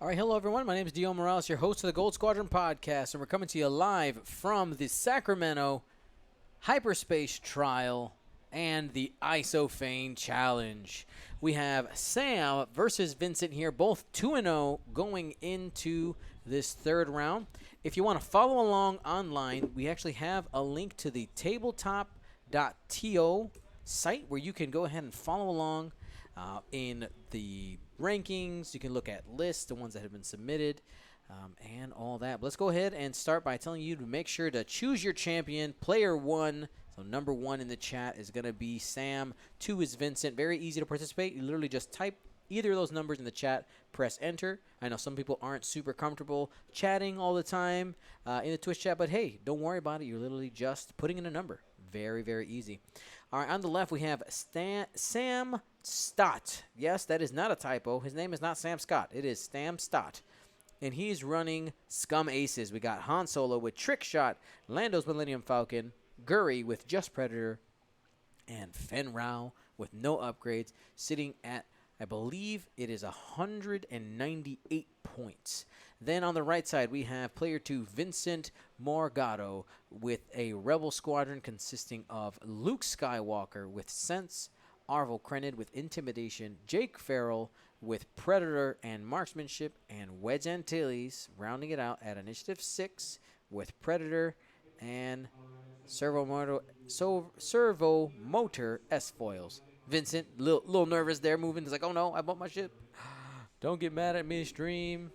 All right, hello everyone. My name is Dio Morales, your host of the Gold Squadron podcast, and we're coming to you live from the Sacramento Hyperspace Trial and the Isophane Challenge. We have Sam versus Vincent here, both 2-0 going into this third round. If you want to follow along online, we actually have a link to the tabletop.to site where you can go ahead and follow along in the rankings. You can look at lists, the ones that have been submitted, and all that. But let's go ahead and start by telling you to make sure to choose your champion. Player 1, so number 1 in the chat is going to be Sam. 2 is Vincent. Very easy to participate. You literally just type either of those numbers in the chat, press enter. I know some people aren't super comfortable chatting all the time in the Twitch chat, but hey, don't worry about it. You're literally just putting in a number. Very, very easy. All right, on the left, we have Sam Stott. Yes, that is not a typo. His name is not Sam Scott. It is Sam Stott. And he's running Scum Aces. We got Han Solo with Trick Shot, Lando's Millennium Falcon, Guri with Just Predator, and Fen Rao with no upgrades, sitting at, I believe it is 198 points. Then on the right side, we have player 2, Vincent Morgado, with a Rebel Squadron consisting of Luke Skywalker with Sense, Arvel Krenid with Intimidation, Jake Farrell with Predator and Marksmanship, and Wedge Antilles rounding it out at Initiative 6 with Predator and Servo Motor S-Foils. Vincent, little nervous there, moving. He's like, oh no, I bought my ship. Don't get mad at me, stream.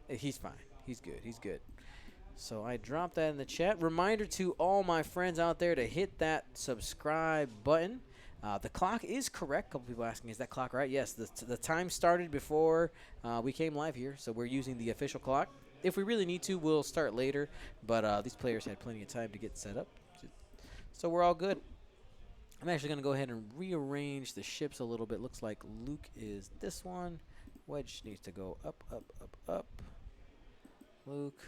He's fine. He's good. He's good. So I dropped that in the chat. Reminder to all my friends out there to hit that subscribe button. The clock is correct. A couple people asking, is that clock right? Yes, the time started before we came live here, so we're using the official clock. If we really need to, we'll start later, but these players had plenty of time to get set up, so we're all good. I'm actually going to go ahead and rearrange the ships a little bit. Looks like Luke is this one. Wedge needs to go up, up, up, up. Luke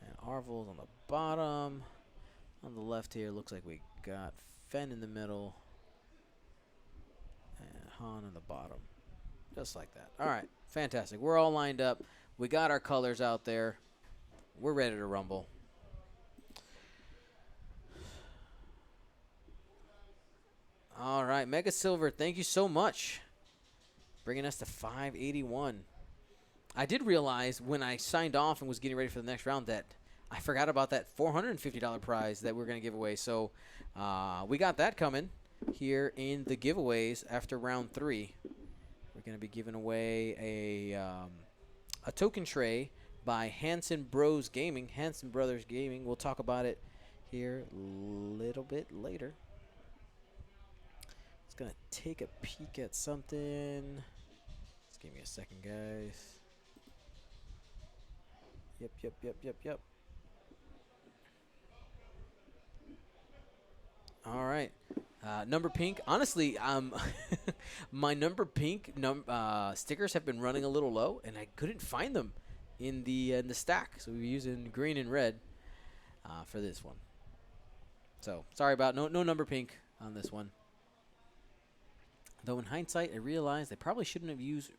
and Arvel's on the bottom. On the left here, looks like we got Fen in the middle and Han in the bottom. Just like that. All right, fantastic. We're all lined up. We got our colors out there. We're ready to rumble. All right, Mega Silver, thank you so much. Bringing us to 581. I did realize when I signed off and was getting ready for the next round that I forgot about that $450 prize that we're going to give away. So we got that coming here in the giveaways after round 3. We're going to be giving away a token tray by Hanson Brothers Gaming. We'll talk about it here a little bit later. Gonna take a peek at something. Just give me a second, guys. Yep. All right. Number pink. Honestly, my number pink stickers have been running a little low, and I couldn't find them in the stack. So we were using green and red for this one. So sorry about no number pink on this one. Though in hindsight, I realized they probably shouldn't have used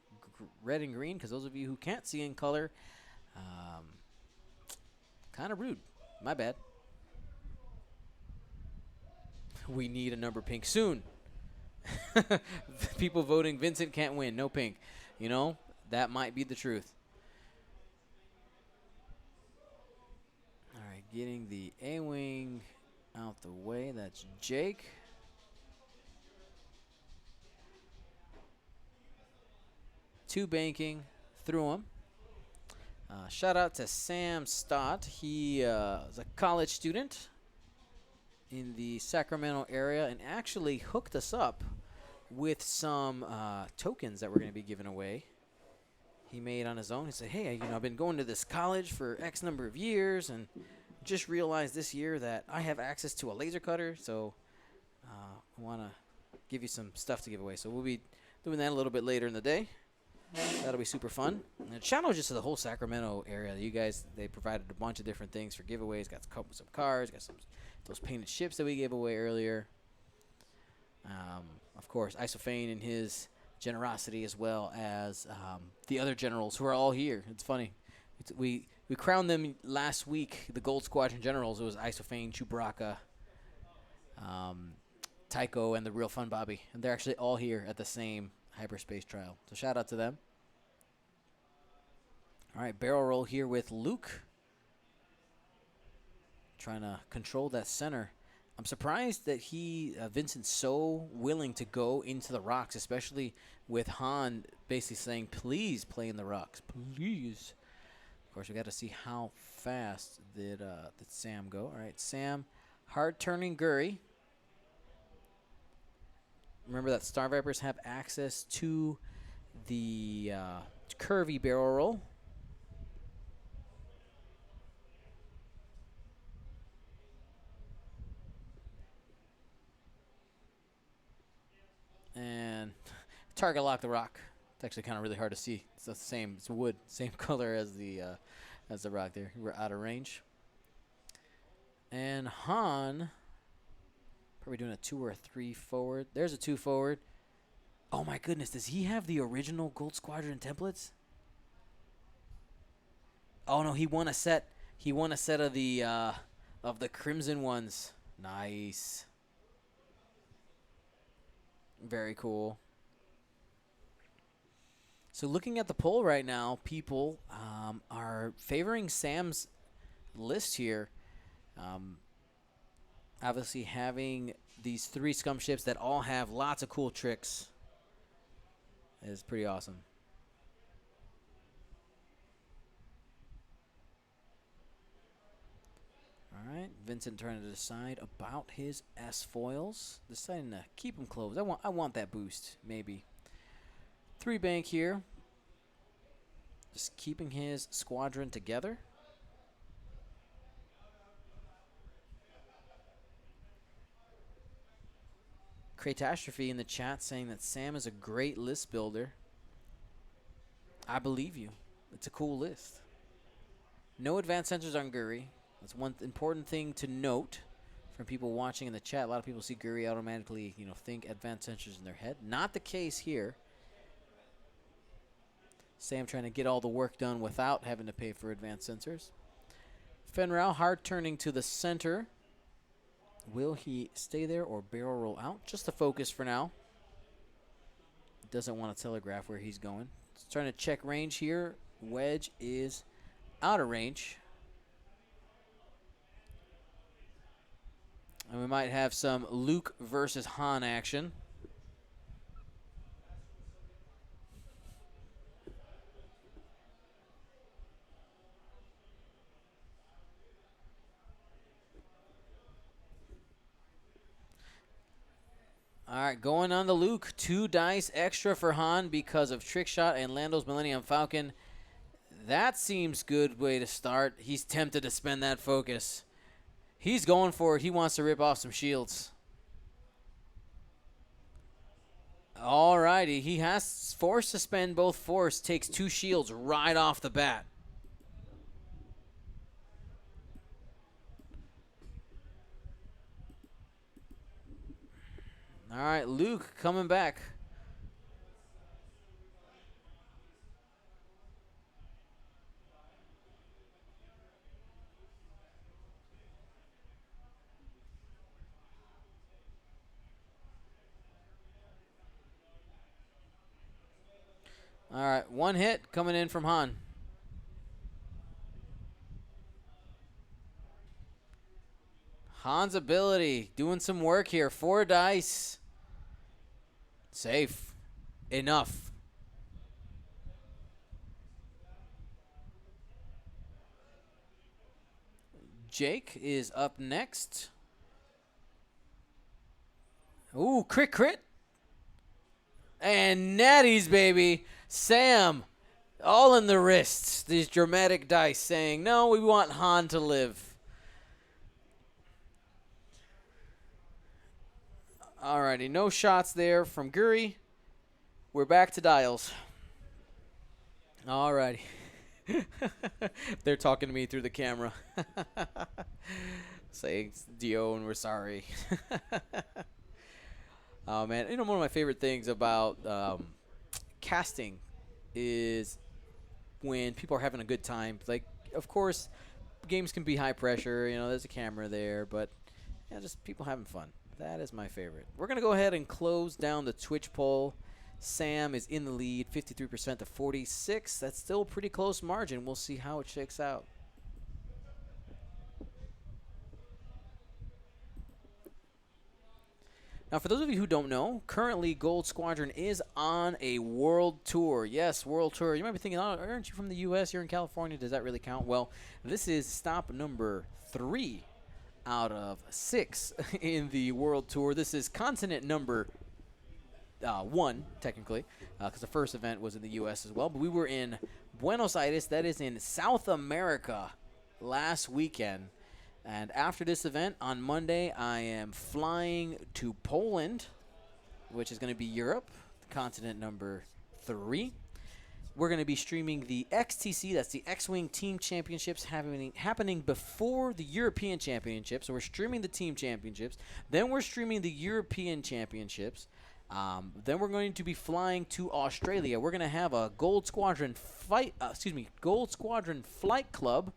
red and green, because those of you who can't see in color, kind of rude. My bad. We need a number pink soon. People voting Vincent can't win. No pink. You know, that might be the truth. All right, getting the A-Wing out the way. That's Jake. Two banking through him. Shout out to Sam Stott. He is a college student in the Sacramento area and actually hooked us up with some tokens that we're going to be giving away. He made on his own. He said, hey, I've been going to this college for X number of years and just realized this year that I have access to a laser cutter, so I want to give you some stuff to give away. So we'll be doing that a little bit later in the day. That'll be super fun. And the channel is just the whole Sacramento area. You guys, they provided a bunch of different things for giveaways. Got some cars, got some those painted ships that we gave away earlier. Of course, Isophane and his generosity as well as the other generals who are all here. It's funny. We crowned them last week, the Gold Squadron generals. It was Isophane, Chewbacca, Tycho, and the Real Fun Bobby. And they're actually all here at the same hyperspace trial. So shout out to them. All right, barrel roll here with Luke. Trying to control that center. I'm surprised that Vincent's so willing to go into the rocks, especially with Han basically saying, please play in the rocks, please. Of course, we got to see how fast did Sam go. All right, Sam, hard-turning Guri. Remember that Star Vipers have access to the curvy barrel roll. And target lock the rock. It's actually kind of really hard to see. It's the same. It's wood, same color as the rock there. We're out of range. And Han, probably doing a 2 or a 3 forward. There's a 2 forward. Oh my goodness, does he have the original Gold Squadron templates? Oh no, he won a set. He won a set of the Crimson ones. Nice. Very cool. So looking at the poll right now, people are favoring Sam's list here. Obviously having these 3 scum ships that all have lots of cool tricks is pretty awesome. All right, Vincent trying to decide about his S-foils. Deciding to keep them closed. I want that boost, maybe. 3 bank here. Just keeping his squadron together. Catastrophe in the chat saying that Sam is a great list builder. I believe you. It's a cool list. No advanced sensors on Guri. That's one important thing to note from people watching in the chat. A lot of people see Guri automatically, think advanced sensors in their head. Not the case here. Sam trying to get all the work done without having to pay for advanced sensors. Fenrau hard turning to the center. Will he stay there or barrel roll out? Just a focus for now. Doesn't want to telegraph where he's going. He's trying to check range here. Wedge is out of range. And we might have some Luke versus Han action. All right, going on to Luke. 2 dice extra for Han because of Trick Shot and Lando's Millennium Falcon. That seems good way to start. He's tempted to spend that focus. He's going for it. He wants to rip off some shields. All righty. He has forced to spend both force. Takes 2 shields right off the bat. All right, Luke coming back. All right, 1 hit coming in from Han. Han's ability, doing some work here. 4 dice. Safe. Enough. Jake is up next. Ooh, crit. And natties, baby. Sam, all in the wrists. These dramatic dice saying, no, we want Han to live. Alrighty, no shots there from Guri. We're back to dials. Alrighty. They're talking to me through the camera. Saying, Dion, we're sorry. Oh, man. One of my favorite things about casting is when people are having a good time. Like, of course, games can be high pressure. You know, there's a camera there, but yeah, just people having fun. That is my favorite. We're going to go ahead and close down the Twitch poll. Sam is in the lead, 53% to 46. That's still a pretty close margin. We'll see how it shakes out. Now, for those of you who don't know, currently Gold Squadron is on a world tour. Yes, world tour. You might be thinking, oh, aren't you from the U.S.? You're in California. Does that really count? Well, this is stop number 3 out of 6 in the world tour. This is continent number 1, technically, because the first event was in the U.S. as well. But we were in Buenos Aires. That is in South America last weekend. And after this event, on Monday, I am flying to Poland, which is going to be Europe, continent number 3. We're going to be streaming the XTC, that's the X-Wing Team Championships, happening before the European Championships. So we're streaming the Team Championships. Then we're streaming the European Championships. Then we're going to be flying to Australia. We're going to have a Gold Squadron Flight Club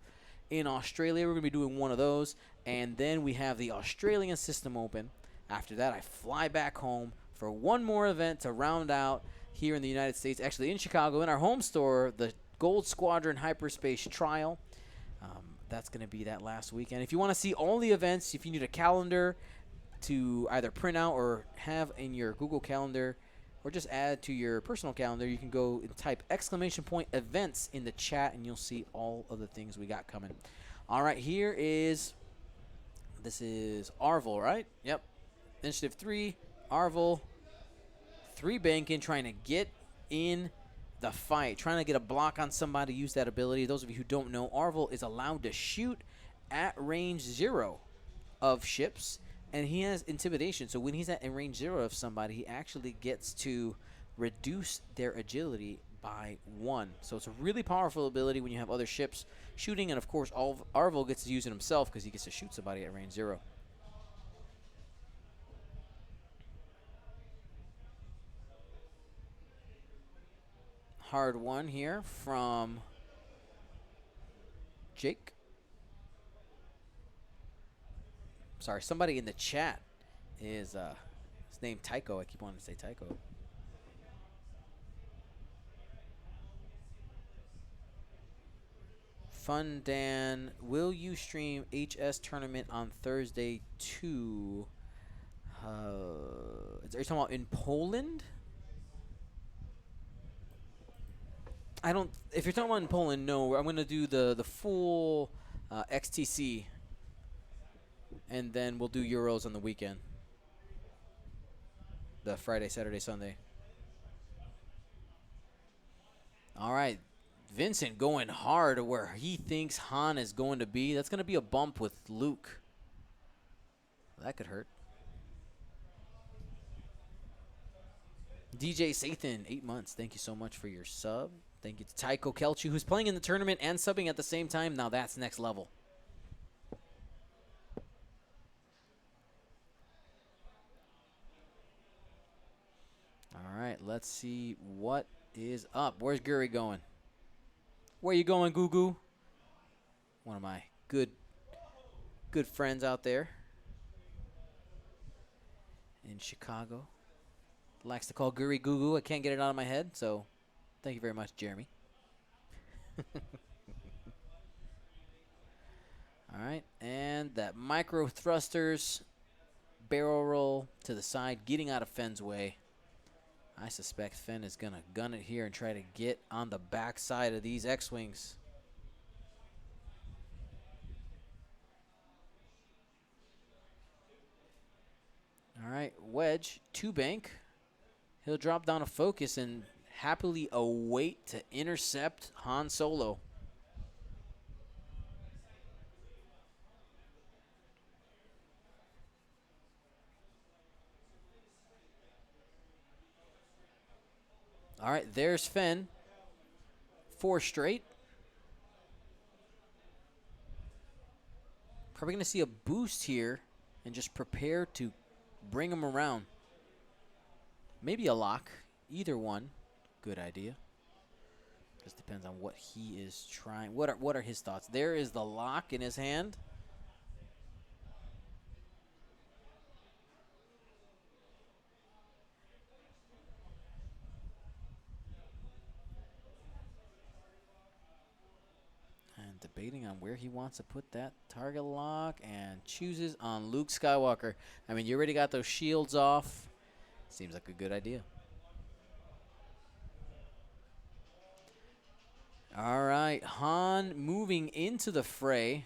in Australia. We're going to be doing one of those. And then we have the Australian System Open. After that, I fly back home for one more event to round out here in the United States, actually in Chicago, in our home store, the Gold Squadron Hyperspace Trial. That's going to be that last weekend. If you want to see all the events, if you need a calendar to either print out or have in your Google Calendar or just add to your personal calendar, you can go and type !events in the chat, and you'll see all of the things we got coming. All right, this is Arvel, right? Yep. Initiative 3, Arvel, 3 banking, trying to get in the fight, trying to get a block on somebody, use that ability. Those of you who don't know, Arvel is allowed to shoot at range 0 of ships, and he has intimidation. So when he's at range 0 of somebody, he actually gets to reduce their agility by 1. So it's a really powerful ability when you have other ships shooting. And, of course, Arvel gets to use it himself because he gets to shoot somebody at range 0. Hard one here from Jake. Sorry, somebody in the chat is his name Tycho. I keep wanting to say Tycho. Fun Dan, will you stream HS tournament on Thursday too? Are you talking about in Poland? I don't. If you're talking about in Poland, no. I'm gonna do the full XTC. And then we'll do Euros on the weekend. The Friday, Saturday, Sunday. All right. Vincent going hard where he thinks Han is going to be. That's going to be a bump with Luke. That could hurt. DJ Sathan, 8 months. Thank you so much for your sub. Thank you to Tycho Kelchi, who's playing in the tournament and subbing at the same time. Now that's next level. All right, let's see what is up. Where's Guri going? Where you going, Goo? One of my good friends out there in Chicago. Likes to call Guri Goo. I can't get it out of my head, so thank you very much, Jeremy. All right, and that micro thrusters barrel roll to the side, getting out of Fenn's way. I suspect Fenn is going to gun it here and try to get on the backside of these X-Wings. All right, Wedge, 2 bank. He'll drop down a focus and happily await to intercept Han Solo. All right, there's Fenn. 4 straight. Probably going to see a boost here and just prepare to bring him around. Maybe a lock, either one. good idea. Just depends on what he is trying. What are his thoughts? There is the lock in his hand. And debating on where he wants to put that target lock, and chooses on Luke Skywalker. I mean, you already got those shields off. Seems like a good idea. All right, Han moving into the fray.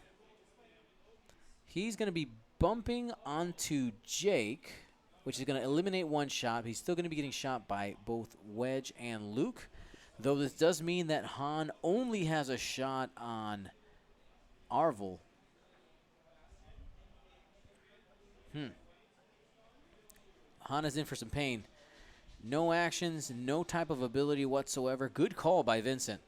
He's going to be bumping onto Jake, which is going to eliminate one shot. He's still going to be getting shot by both Wedge and Luke, though this does mean that Han only has a shot on Arvel. Han is in for some pain. No actions, no type of ability whatsoever. Good call by Vincent.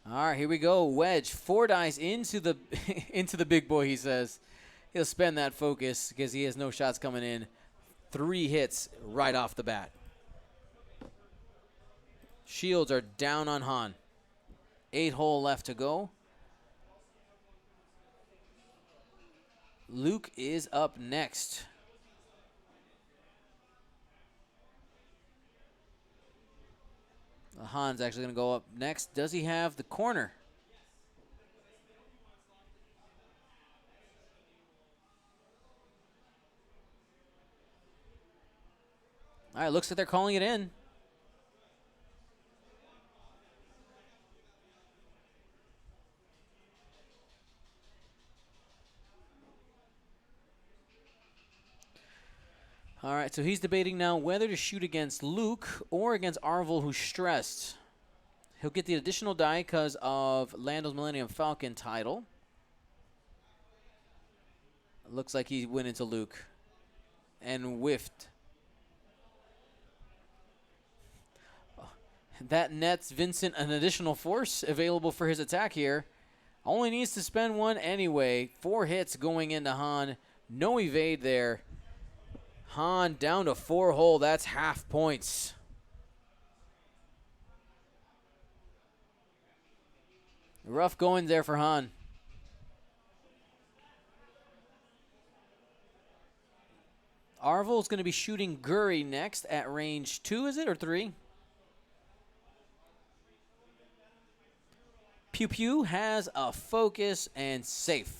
All right, here we go. Wedge, 4 dice into the into the big boy, he says. He'll spend that focus because he has no shots coming in. 3 hits right off the bat. Shields are down on Han. 8 hole left to go. Luke is up next. Han's actually going to go up next. Does he have the corner? All right, looks like they're calling it in. All right, so he's debating now whether to shoot against Luke or against Arvel, who's stressed. He'll get the additional die because of Lando's Millennium Falcon title. Looks like he went into Luke and whiffed. That nets Vincent an additional force available for his attack here. Only needs to spend 1 anyway. 4 hits going into Han. No evade there. Han down to 4 hole. That's half points. Rough going there for Han. Arvel's going to be shooting Guri next at range 2, is it, or 3? Pew Pew has a focus and safe.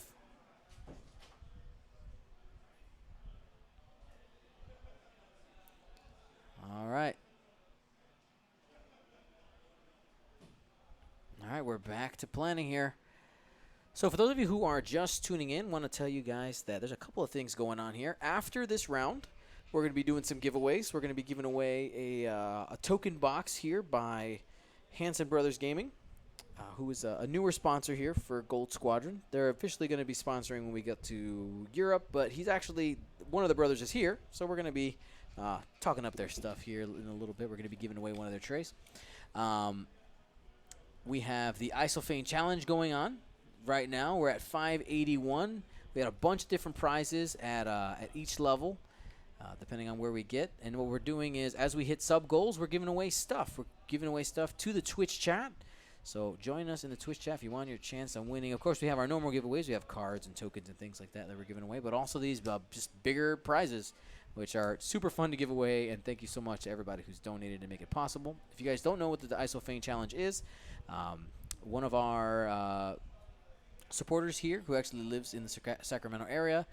All right. All right, we're back to planning here. So for those of you who are just tuning in, I want to tell you guys that there's a couple of things going on here. After this round, we're going to be doing some giveaways. We're going to be giving away a token box here by Hanson Brothers Gaming, who is a newer sponsor here for Gold Squadron. They're officially going to be sponsoring when we get to Europe, but he's actually, one of the brothers is here, so we're going to be talking up their stuff here in a little bit. We're going to be giving away one of their trays. We have the Isophane Challenge going on right now. We're at 581. We had a bunch of different prizes at each level, depending on where we get. And what we're doing is, as we hit sub goals, we're giving away stuff. We're giving away stuff to the Twitch chat. So join us in the Twitch chat if you want your chance on winning. Of course, we have our normal giveaways. We have cards and tokens and things like that we're giving away, but also these just bigger prizes, which are super fun to give away. And thank you so much to everybody who's donated to make it possible. If you guys don't know what the Isophane Challenge is, one of our supporters here, who actually lives in the Sacramento area,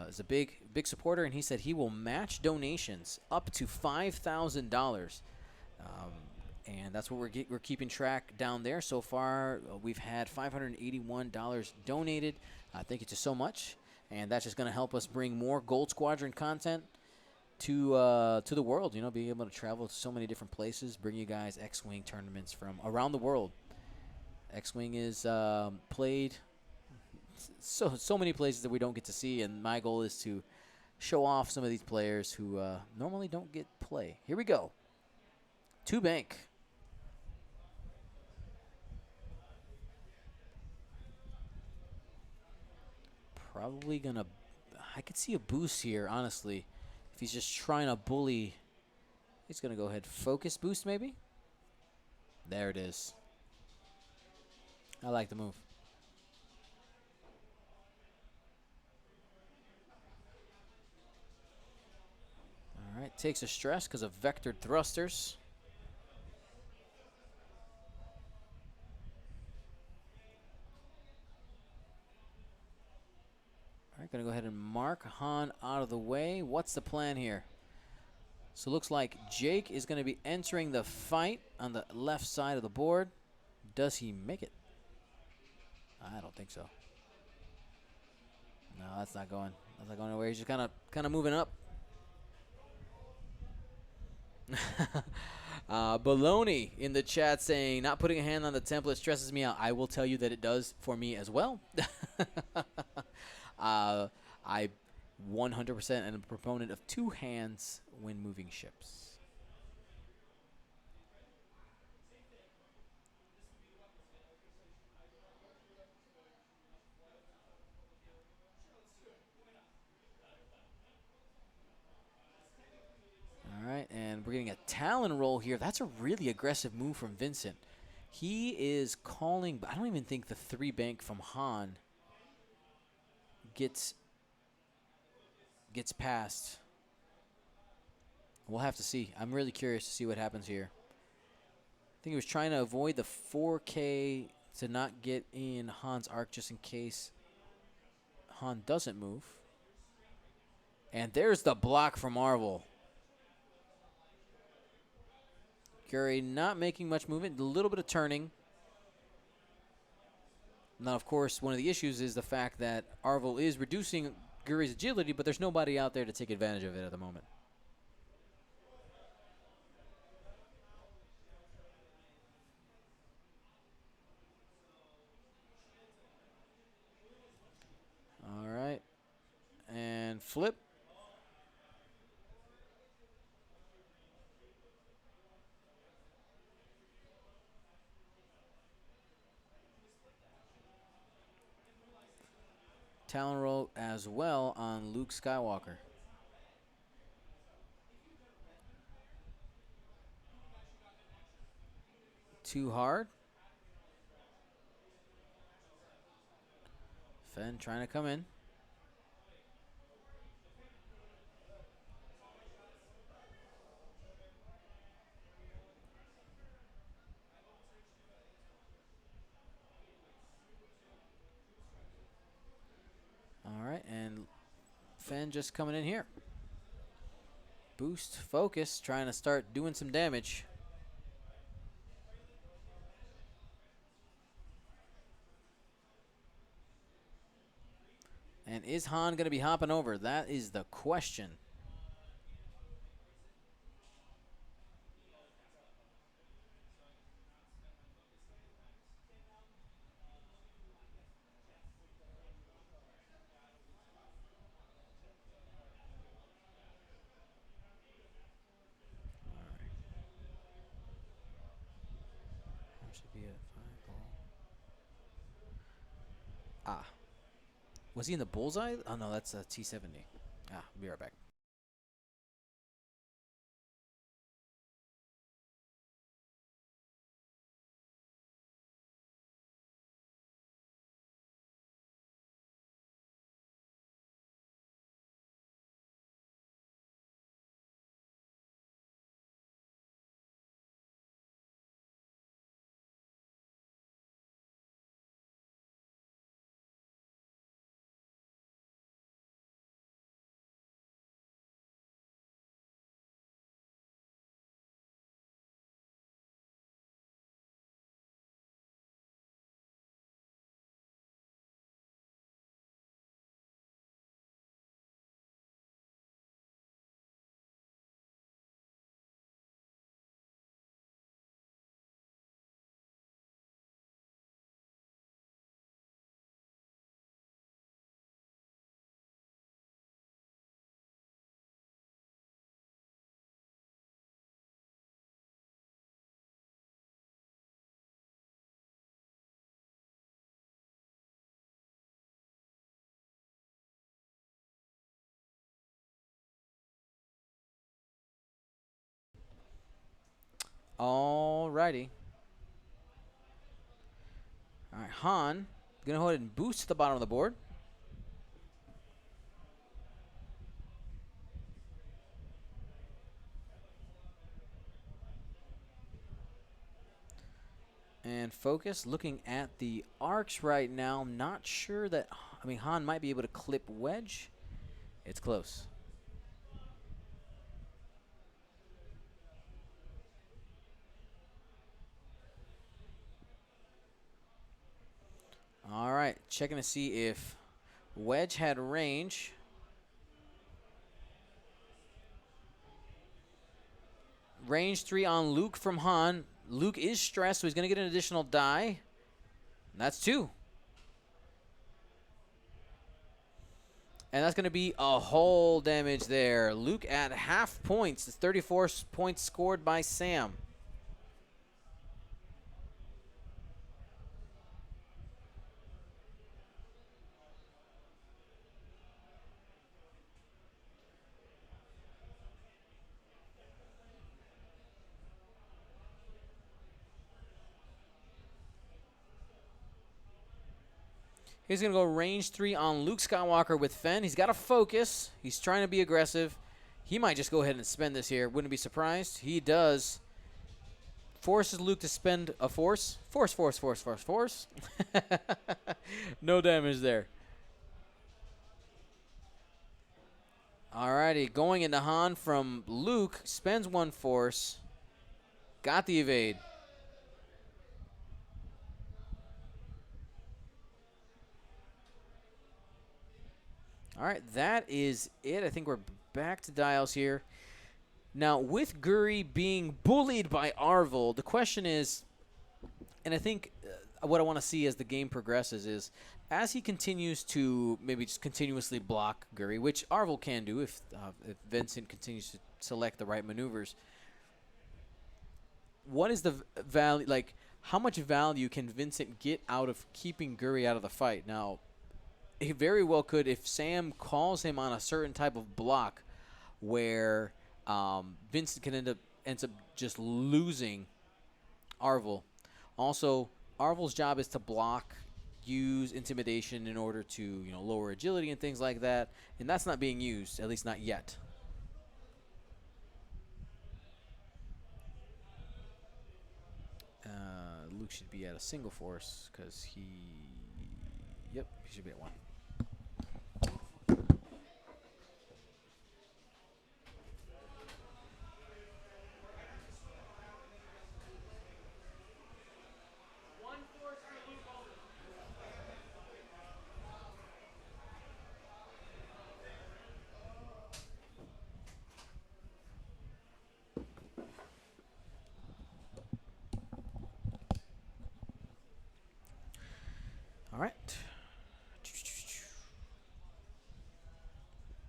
is a big supporter, and he said he will match donations up to $5,000. And that's what we're keeping track down there. So far, we've had $581 donated. Thank you so much. And that's just going to help us bring more Gold Squadron content to the world. You know, being able to travel to so many different places, bring you guys X-Wing tournaments from around the world. X-Wing is played so many places that we don't get to see, and my goal is to show off some of these players who normally don't get play. Here we go. 2 bank. Probably I could see a boost here, honestly, if he's just trying to bully He's going to go ahead focus boost maybe. There it is. I like the move. All right, takes a stress because of vectored thrusters. All right, going to go ahead and mark Han out of the way. What's the plan here? So it looks like Jake is going to be entering the fight on the left side of the board. Does he make it? I don't think so. No, that's not going. That's not going anywhere. He's just kind of moving up. Baloney in the chat saying, not putting a hand on the template stresses me out. I will tell you that it does for me as well. I 100% am a proponent of 2 hands when moving ships. All right, and we're getting a Talon roll here. That's a really aggressive move from Vincent. He is calling, but I don't even think the 3 bank from Han gets past. We'll have to see. I'm really curious to see what happens here. I think he was trying to avoid the 4K to not get in Han's arc just in case Han doesn't move. And there's the block from Marvel. Guri not making much movement, a little bit of turning. Now, of course, one of the issues is the fact that Arvel is reducing Guri's agility, but there's nobody out there to take advantage of it at the moment. All right. And flip. Talon roll as well on Luke Skywalker. Too hard. Fen trying to come in. All right, and Fen just coming in here. Boost, focus, trying to start doing some damage. And is Han going to be hopping over? That is the question. Should be a 5 ball. Ah. Was he in the bullseye? Oh, no, that's a T-70. Ah, be right back. All righty. All right, Han, going to go ahead and boost to the bottom of the board. And focus, looking at the arcs right now. Not sure that, I mean, Han might be able to clip wedge. It's close. All right, checking to see if wedge had range. Range 3 on Luke from Han. Luke is stressed, so he's going to get an additional die. And that's 2. And that's going to be a whole damage there. Luke at half points. It's 34 points scored by Sam. He's going to go range 3 on Luke Skywalker with Fen. He's got to focus. He's trying to be aggressive. He might just go ahead and spend this here. Wouldn't be surprised. He does. Forces Luke to spend a force. Force. No damage there. Alrighty, going into Han from Luke. Spends 1 force. Got the evade. All right, that is it. I think we're back to dials here. Now, with Guri being bullied by Arvel, the question is, and I think what I want to see as the game progresses is, as he continues to maybe just continuously block Guri, which Arvel can do if Vincent continues to select the right maneuvers, what is the value, like, how much value can Vincent get out of keeping Guri out of the fight? Now, he very well could if Sam calls him on a certain type of block where Vincent can ends up just losing Arvel. Also, Arvel's job is to block, use intimidation in order to lower agility and things like that, and that's not being used, at least not yet. Luke should be at a single force because he should be at 1. All right.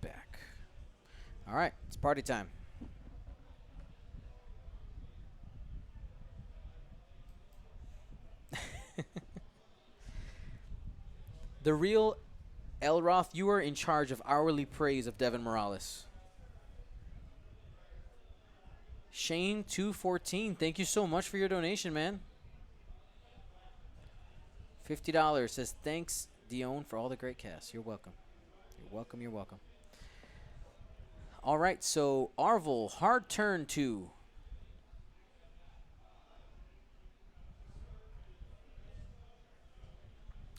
Back. All right, it's party time. The real Elroth, you are in charge of hourly praise of Devin Morales. Shane 214, thank you so much for your donation, man. $50 says, thanks, Dion, for all the great casts. You're welcome. You're welcome, you're welcome. All right, so Arvel, hard turn 2.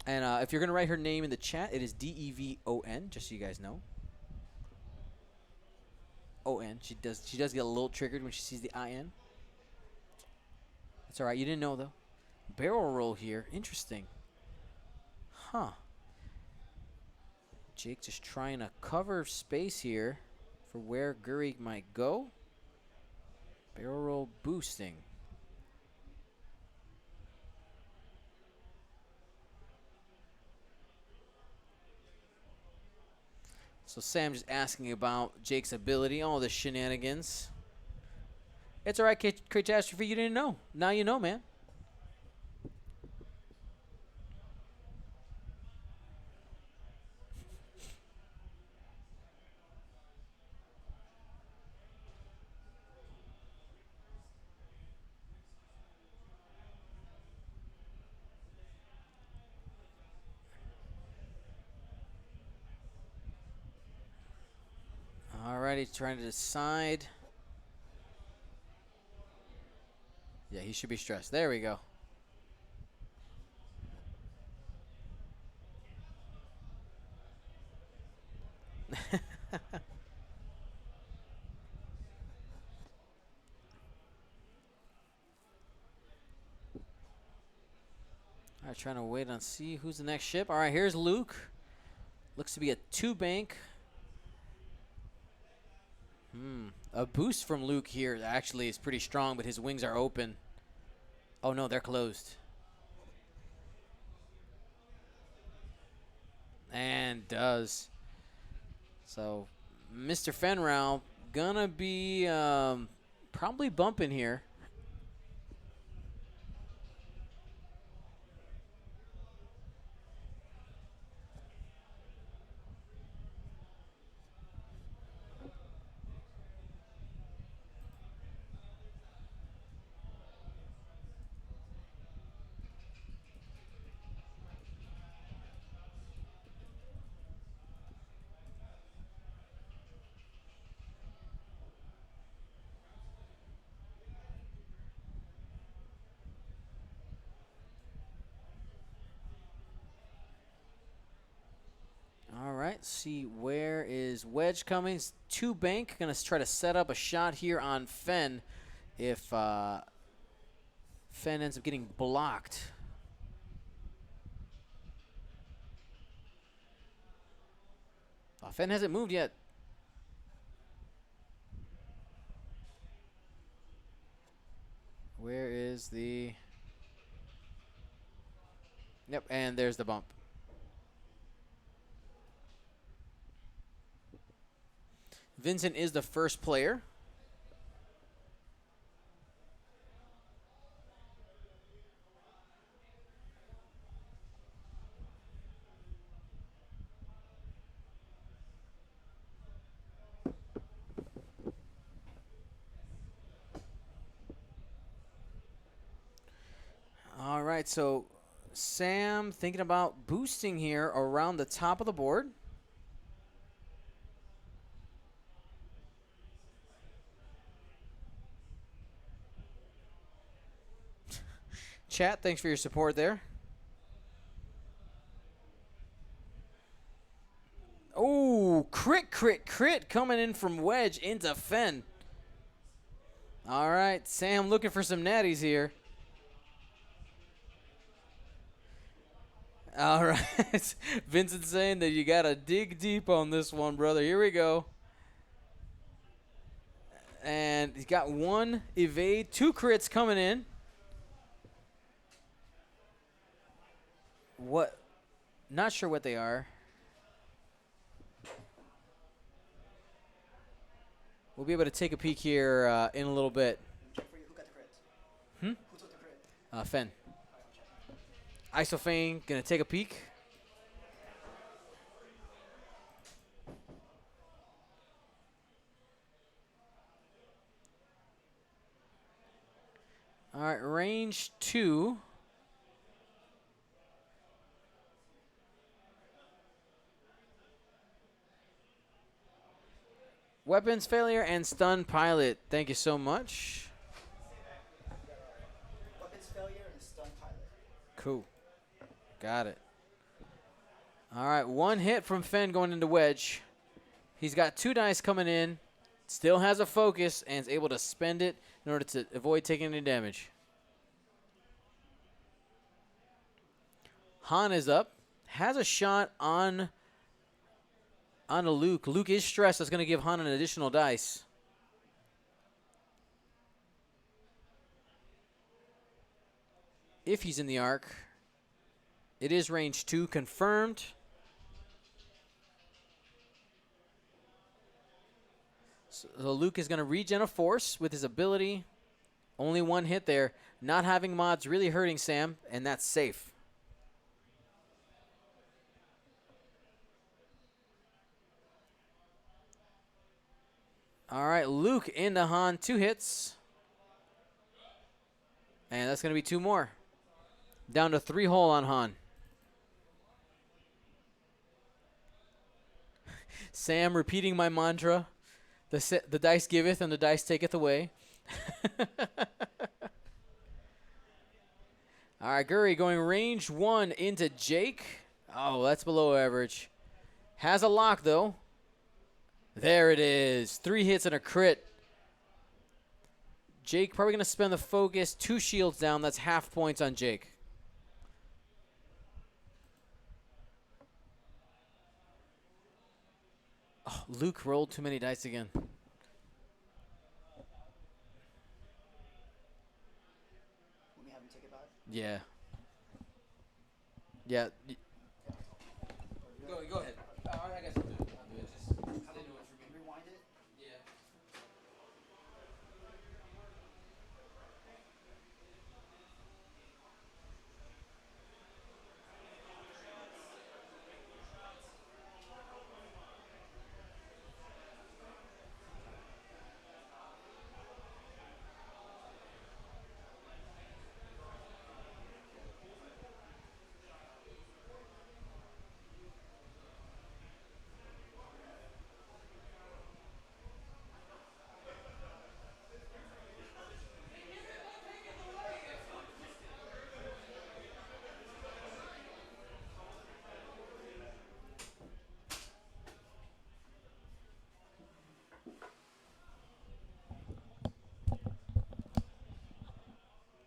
And if you're going to write her name in the chat, it is Devon, just so you guys know. O-N. She does get a little triggered when she sees the I-N. That's all right. You didn't know, though. Barrel roll here. Interesting. Huh. Jake just trying to cover space here for where Guri might go. Barrel roll boosting. So Sam just asking about Jake's ability, all the shenanigans. It's all right, Catastrophe. You didn't know. Now you know, man. right, he's trying to decide. Yeah, he should be stressed. There we go. All right, trying to wait and see who's the next ship. All right, here's Luke. Looks to be a 2-bank. A boost from Luke here actually is pretty strong, but his wings are open. Oh, no, they're closed. And does. So, Mr. Fenrow gonna be probably bumping here. All right, see where is Wedge coming. 2-bank, gonna try to set up a shot here on Fen if Fen ends up getting blocked. Oh, Fen hasn't moved yet. Where is the... Yep, and there's the bump. Vincent is the first player. All right, so Sam thinking about boosting here around the top of the board. Chat, thanks for your support there. Oh, crit coming in from Wedge into Fen. All right, Sam looking for some natties here. All right, Vincent saying that you got to dig deep on this one, brother. Here we go. And he's got 1 evade, 2 crits coming in. What? Not sure what they are. We'll be able to take a peek here in a little bit. Who got the crit? Hmm? Who took the crit? Fen. Isophane gonna take a peek. All right, range 2. Weapons failure and stun pilot. Thank you so much. Weapons failure and stun pilot. Cool. Got it. All right, 1 hit from Fen going into Wedge. He's got 2 dice coming in. Still has a focus and is able to spend it in order to avoid taking any damage. Han is up. Has a shot on a Luke. Luke is stressed. That's going to give Han an additional dice. If he's in the arc. It is range 2 confirmed. So Luke is going to regen a force with his ability. Only 1 hit there. Not having mods really hurting Sam, and that's safe. All right, Luke into Han, 2 hits. And that's going to be 2 more. Down to 3 hull on Han. Sam repeating my mantra. The dice giveth and the dice taketh away. All right, Guri going range 1 into Jake. Oh, that's below average. Has a lock, though. There it is. 3 hits and a crit. Jake probably going to spend the focus. 2 shields down. That's half points on Jake. Oh, Luke rolled too many dice again. Let me have him take it back. Yeah. Yeah. Go ahead. I guess I'll do it. Just didn't know it for me. Rewind it. Yeah.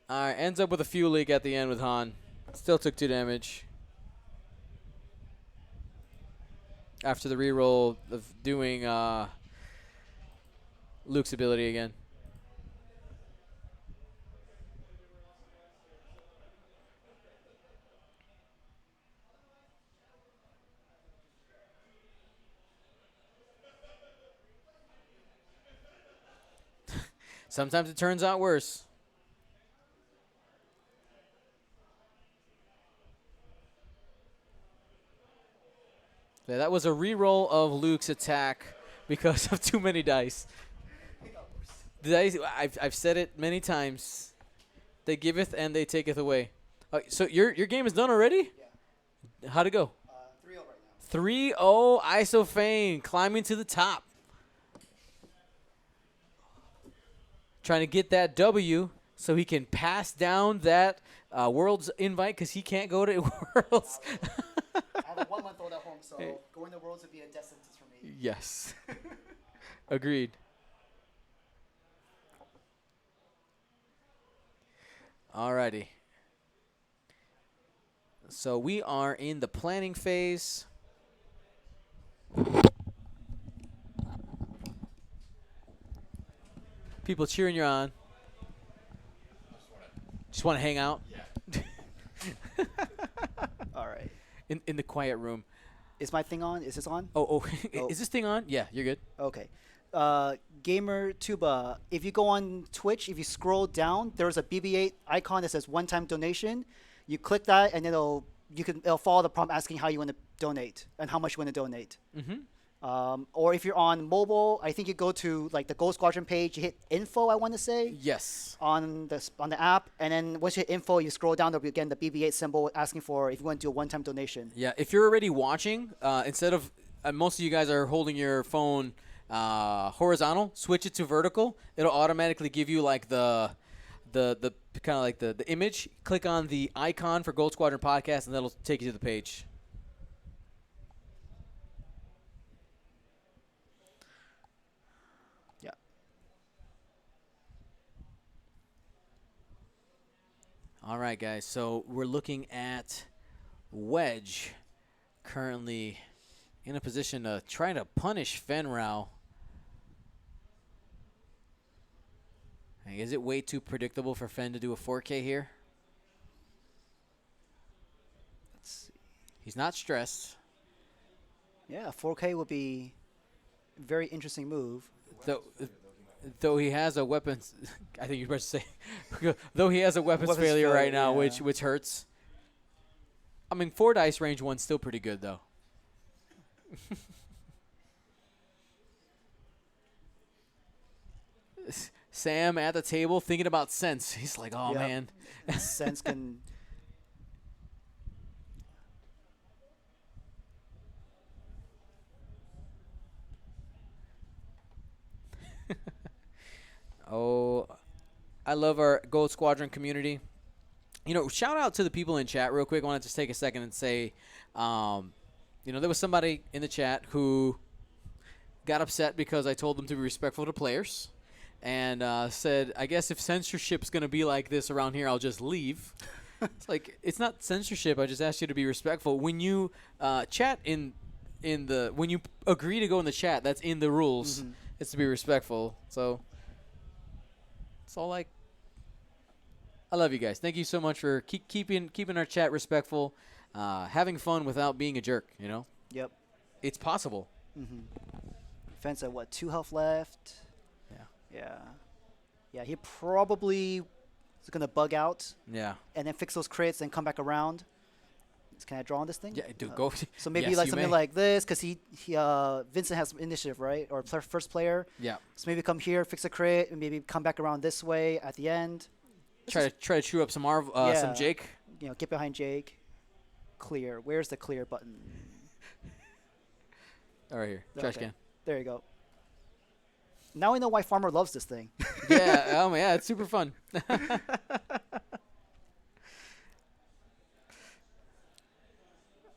All right, ends up with a fuel leak at the end with Han. Still took 2 damage. After the reroll of doing Luke's ability again. Sometimes it turns out worse. Yeah, that was a reroll of Luke's attack because of too many dice. The dice, I've said it many times. They giveth and they taketh away. So your game is done already? Yeah. How'd it go? 3-0 right now. 3-0 Isophane climbing to the top. Trying to get that W so he can pass down that Worlds invite because he can't go to Worlds. I have a 1-month-old at home, so going to Worlds would be a death sentence for me. Yes. Agreed. Alrighty. So we are in the planning phase. People cheering you on. Just want to hang out? Yeah. All right. In the quiet room. Is my thing on? Is this on? Oh. Oh. Is this thing on? Yeah, you're good. Okay. Gamer Tuba, if you go on Twitch, if you scroll down, there's a BB-8 icon that says one-time donation. You click that, and it'll follow the prompt asking how you want to donate and how much you want to donate. Or if you're on mobile, I think you go to like the Gold Squadron page, you hit info, I want to say. Yes. On the app, and then once you hit info, you scroll down, there'll be again the BB-8 symbol asking for if you want to do a one-time donation. Yeah, if you're already watching, instead of most of you guys are holding your phone horizontal, switch it to vertical. It'll automatically give you like the kind of like the image. Click on the icon for Gold Squadron Podcast, and that'll take you to the page. Yeah. All right, guys. So we're looking at Wedge, currently in a position to try to punish Fenrau. Is it way too predictable for Fen to do a 4K here? Let's see. He's not stressed. Yeah, 4K would be a very interesting move. Though he has a weapons, I think you're supposed to say, though he has a weapons failure right now, yeah. which hurts. I mean, 4 dice range 1's still pretty good, though. Sam at the table thinking about sense. He's like, oh, Yep. man. Sense can... Oh, I love our Gold Squadron community. Shout out to the people in chat real quick. I want to just take a second and say, there was somebody in the chat who got upset because I told them to be respectful to players and said, I guess if censorship's going to be like this around here, I'll just leave. It's like, it's not censorship. I just asked you to be respectful. When you chat when you agree to go in the chat, that's in the rules. Mm-hmm. It's to be respectful. So it's all like, I love you guys. Thank you so much for keeping our chat respectful, having fun without being a jerk. Yep. It's possible. Mm-hmm. Fence at what, 2 health left? Yeah. Yeah. Yeah, he probably is going to bug out. Yeah. And then fix those crits and come back around. Can I draw on this thing? Yeah, dude, go. So maybe yes, like something may. like this, because Vincent has some initiative, right? Or first player. Yeah. So maybe come here, fix a crit, and maybe come back around this way at the end. Try to chew up some some Jake. Get behind Jake. Clear. Where's the clear button? Right here. Trash can. There you go. Now we know why Farmer loves this thing. Yeah. Yeah. It's super fun.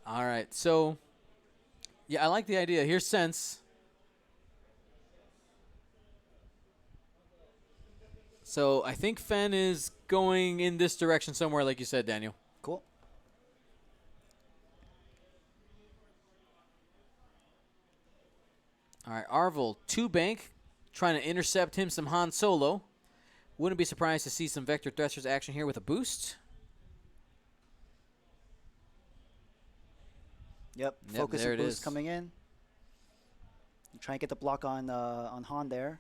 All right. So, yeah, I like the idea. Here's Sense. So I think Fen is going in this direction somewhere, like you said, Daniel. Cool. All right, Arvel, 2 bank, trying to intercept him some Han Solo. Wouldn't be surprised to see some Vector Thrusters action here with a boost. Yep. Focus there and it boost is. coming in. Try and get the block on Han there.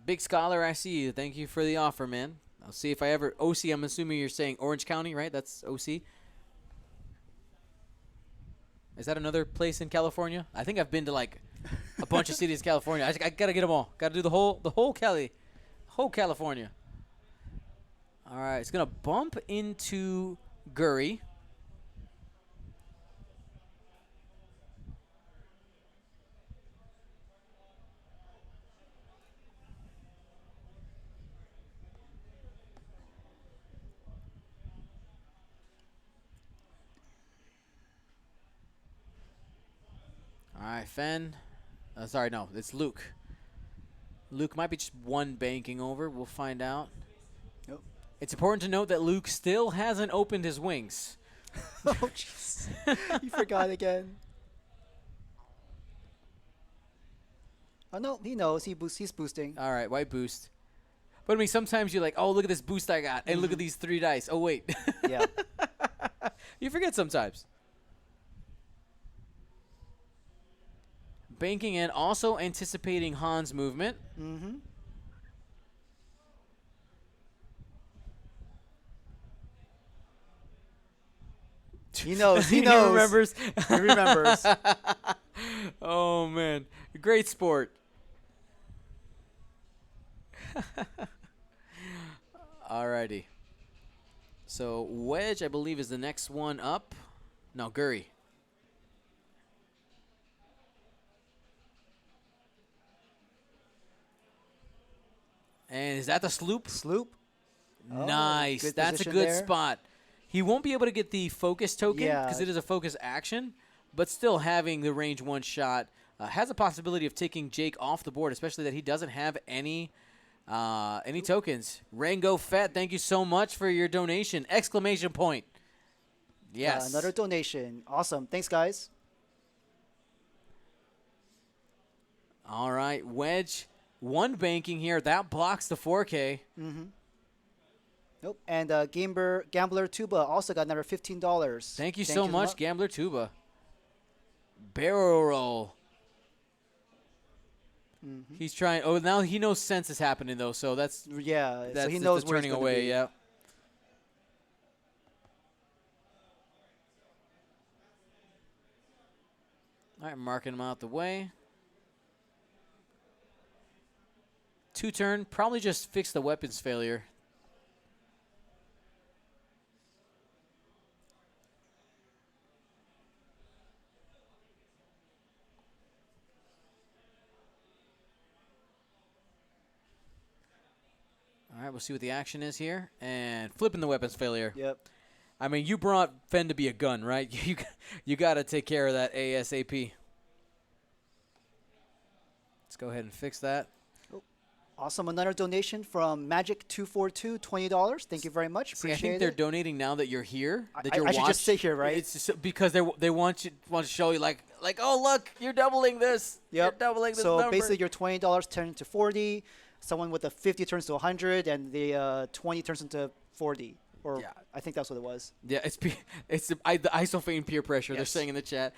Big Scholar, I see you. Thank you for the offer, man. I'll see if I ever... OC, I'm assuming you're saying Orange County, right? That's OC. Is that another place in California? I think I've been to, like, a bunch of cities in California. I got to get them all. Got to do the whole California. All right, it's going to bump into Guri. All right, Fen. Sorry, no, it's Luke. Luke might be just 1 banking over. We'll find out. Yep. It's important to note that Luke still hasn't opened his wings. Oh, jeez. You forgot again. Oh, no, he knows. He's boosting. All right, white boost. But, I mean, sometimes you're like, oh, look at this boost I got. And look at these 3 dice. Oh, wait. Yeah. You forget sometimes. Banking in, also anticipating Han's movement. Mm-hmm. He knows. He knows. He remembers. He remembers. Oh, man. Great sport. Alrighty. So, Wedge, I believe, is the next one up. No, Guri. And is that the sloop? Sloop. Nice. Good That's a position good there. spot. He won't be able to get the focus token Yeah. because it is a focus action, but still having the range 1 shot has a possibility of taking Jake off the board, especially that he doesn't have any tokens. Rango Fett, thank you so much for your donation! Exclamation point. Yes. Another donation. Awesome. Thanks, guys. All right, Wedge. 1 banking here. That blocks the 4K. Mm-hmm. Nope. And Gambler Tuba also got another $15. Thank you so much, Gambler Tuba. Barrel roll. Mm-hmm. He's trying. Oh, now he knows sense is happening though, so that's So he the knows where he's turning gonna away. be. Yeah. All right, marking him out the way. 2 turn, probably just fix the weapons failure. right, we'll see what the action is here. And flipping the weapons failure. Yep. I mean, you brought Fen to be a gun, right? You got to take care of that ASAP. Let's go ahead and fix that. Awesome. Another donation from Magic242, $20. Thank you very much. See, Appreciate I think it. they're donating now that you're here. That you're I should just sit here, right? It's just because they want to show you like oh look, you're doubling this. Yep. You're doubling this so number. basically, your $20 turns into 40. Someone with a 50 turns to 100, and the 20 turns into 40. Or Yeah. I think that's what it was. Yeah, it's the Isophane peer pressure. They're Yes. saying in the chat.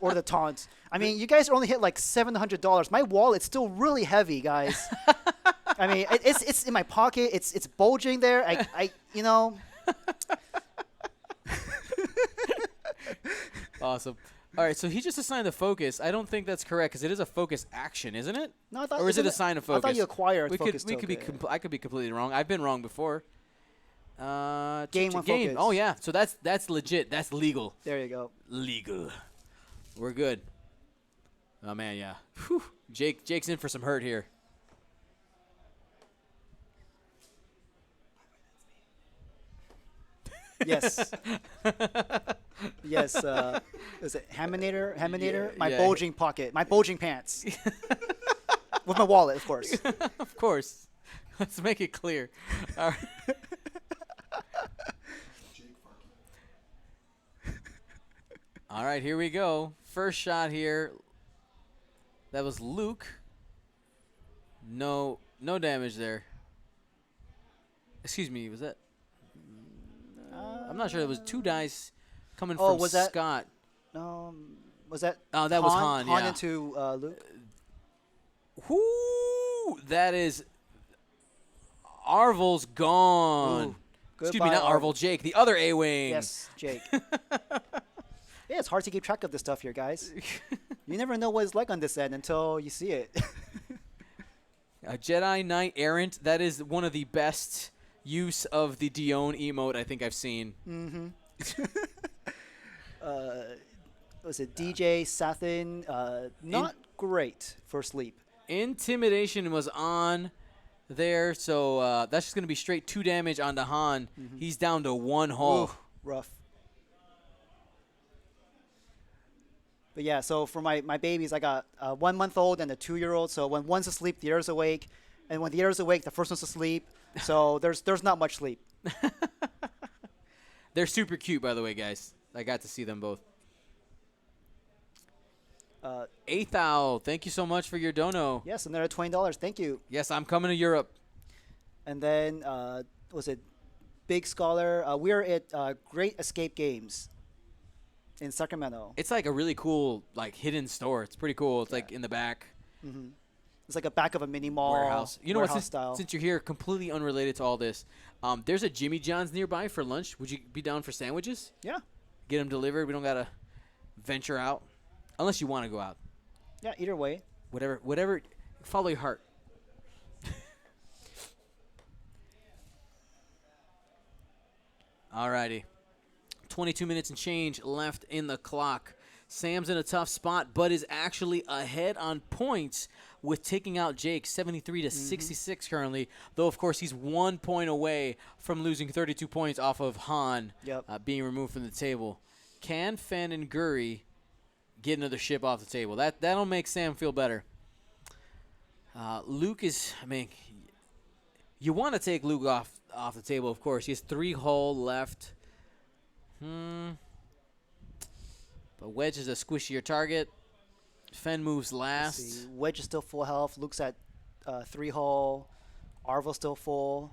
or the taunt. I mean, you guys only hit like $700. My wallet's still really heavy, guys. I mean, it's in my pocket. It's bulging there. I you know. Awesome. All right, so he just assigned the focus. I don't think that's correct because it is a focus action, isn't it? No, I thought. Or is it isn't a sign of focus? I thought you acquired We focus could be. token. I could be completely wrong. I've been wrong before. Game one game. focus. Oh yeah, so that's legit. That's legal. There you go. Legal. We're good. Oh man, yeah. Whew. Jake's in for some hurt here. Yes. Yes. Is it Haminator? Yeah, My yeah. bulging pocket. My bulging pants. With my wallet, of course. Of course. Let's make it clear. All right. All right, here we go. First shot here. That was Luke. No damage there. Excuse me, was that? I'm not sure. There was 2 dice coming from was that- Scott. Was that? Oh, that was Han, Han yeah. into Luke. Whoo! That is. Arvel's gone. Ooh, Excuse me, goodbye, not Arvel. Jake, the other A-wing. Yes, Jake. Yeah, it's hard to keep track of this stuff here, guys. You never know what it's like on this end until you see it. A Jedi Knight Errant. That is one of the best use of the Dion emote I think I've seen. Mm-hmm. Was it DJ Sathin? Not great for sleep. Intimidation was on there, so that's just going to be straight 2 damage onto Han. He's down to 1 hull. Ooh, rough. But yeah, so for my babies, I got a 1-month-old and a 2-year-old. So when one's asleep, the other's awake, and when the other's awake, the first one's asleep. So there's not much sleep. They're super cute, by the way, guys. I got to see them both. Athal, thank you so much for your dono. Yes, another $20. Thank you. Yes, I'm coming to Europe. And then was it Big Scholar? We're at Great Escape Games in Sacramento. It's like a really cool, like, hidden store. It's pretty cool. It's like in the back. Mm-hmm. It's like a back of a mini mall. Warehouse. You know what? Style. Since you're here, completely unrelated to all this, there's a Jimmy John's nearby for lunch. Would you be down for sandwiches? Yeah. Get them delivered. We don't gotta venture out, unless you want to go out. Yeah. Either way. Whatever. Follow your heart. Alrighty. 22 minutes and change left in the clock. Sam's in a tough spot, but is actually ahead on points with taking out Jake, 73 to 66 currently. Though, of course, he's 1 point away from losing 32 points off of Han being removed from the table. Can Fen and Guri get another ship off the table? That'll make Sam feel better. Luke is, I mean, you want to take Luke off the table, of course. He has 3 hull left. But Wedge is a squishier target. Fen moves last. Wedge is still full health. Luke's at 3 hull. Arvel's still full.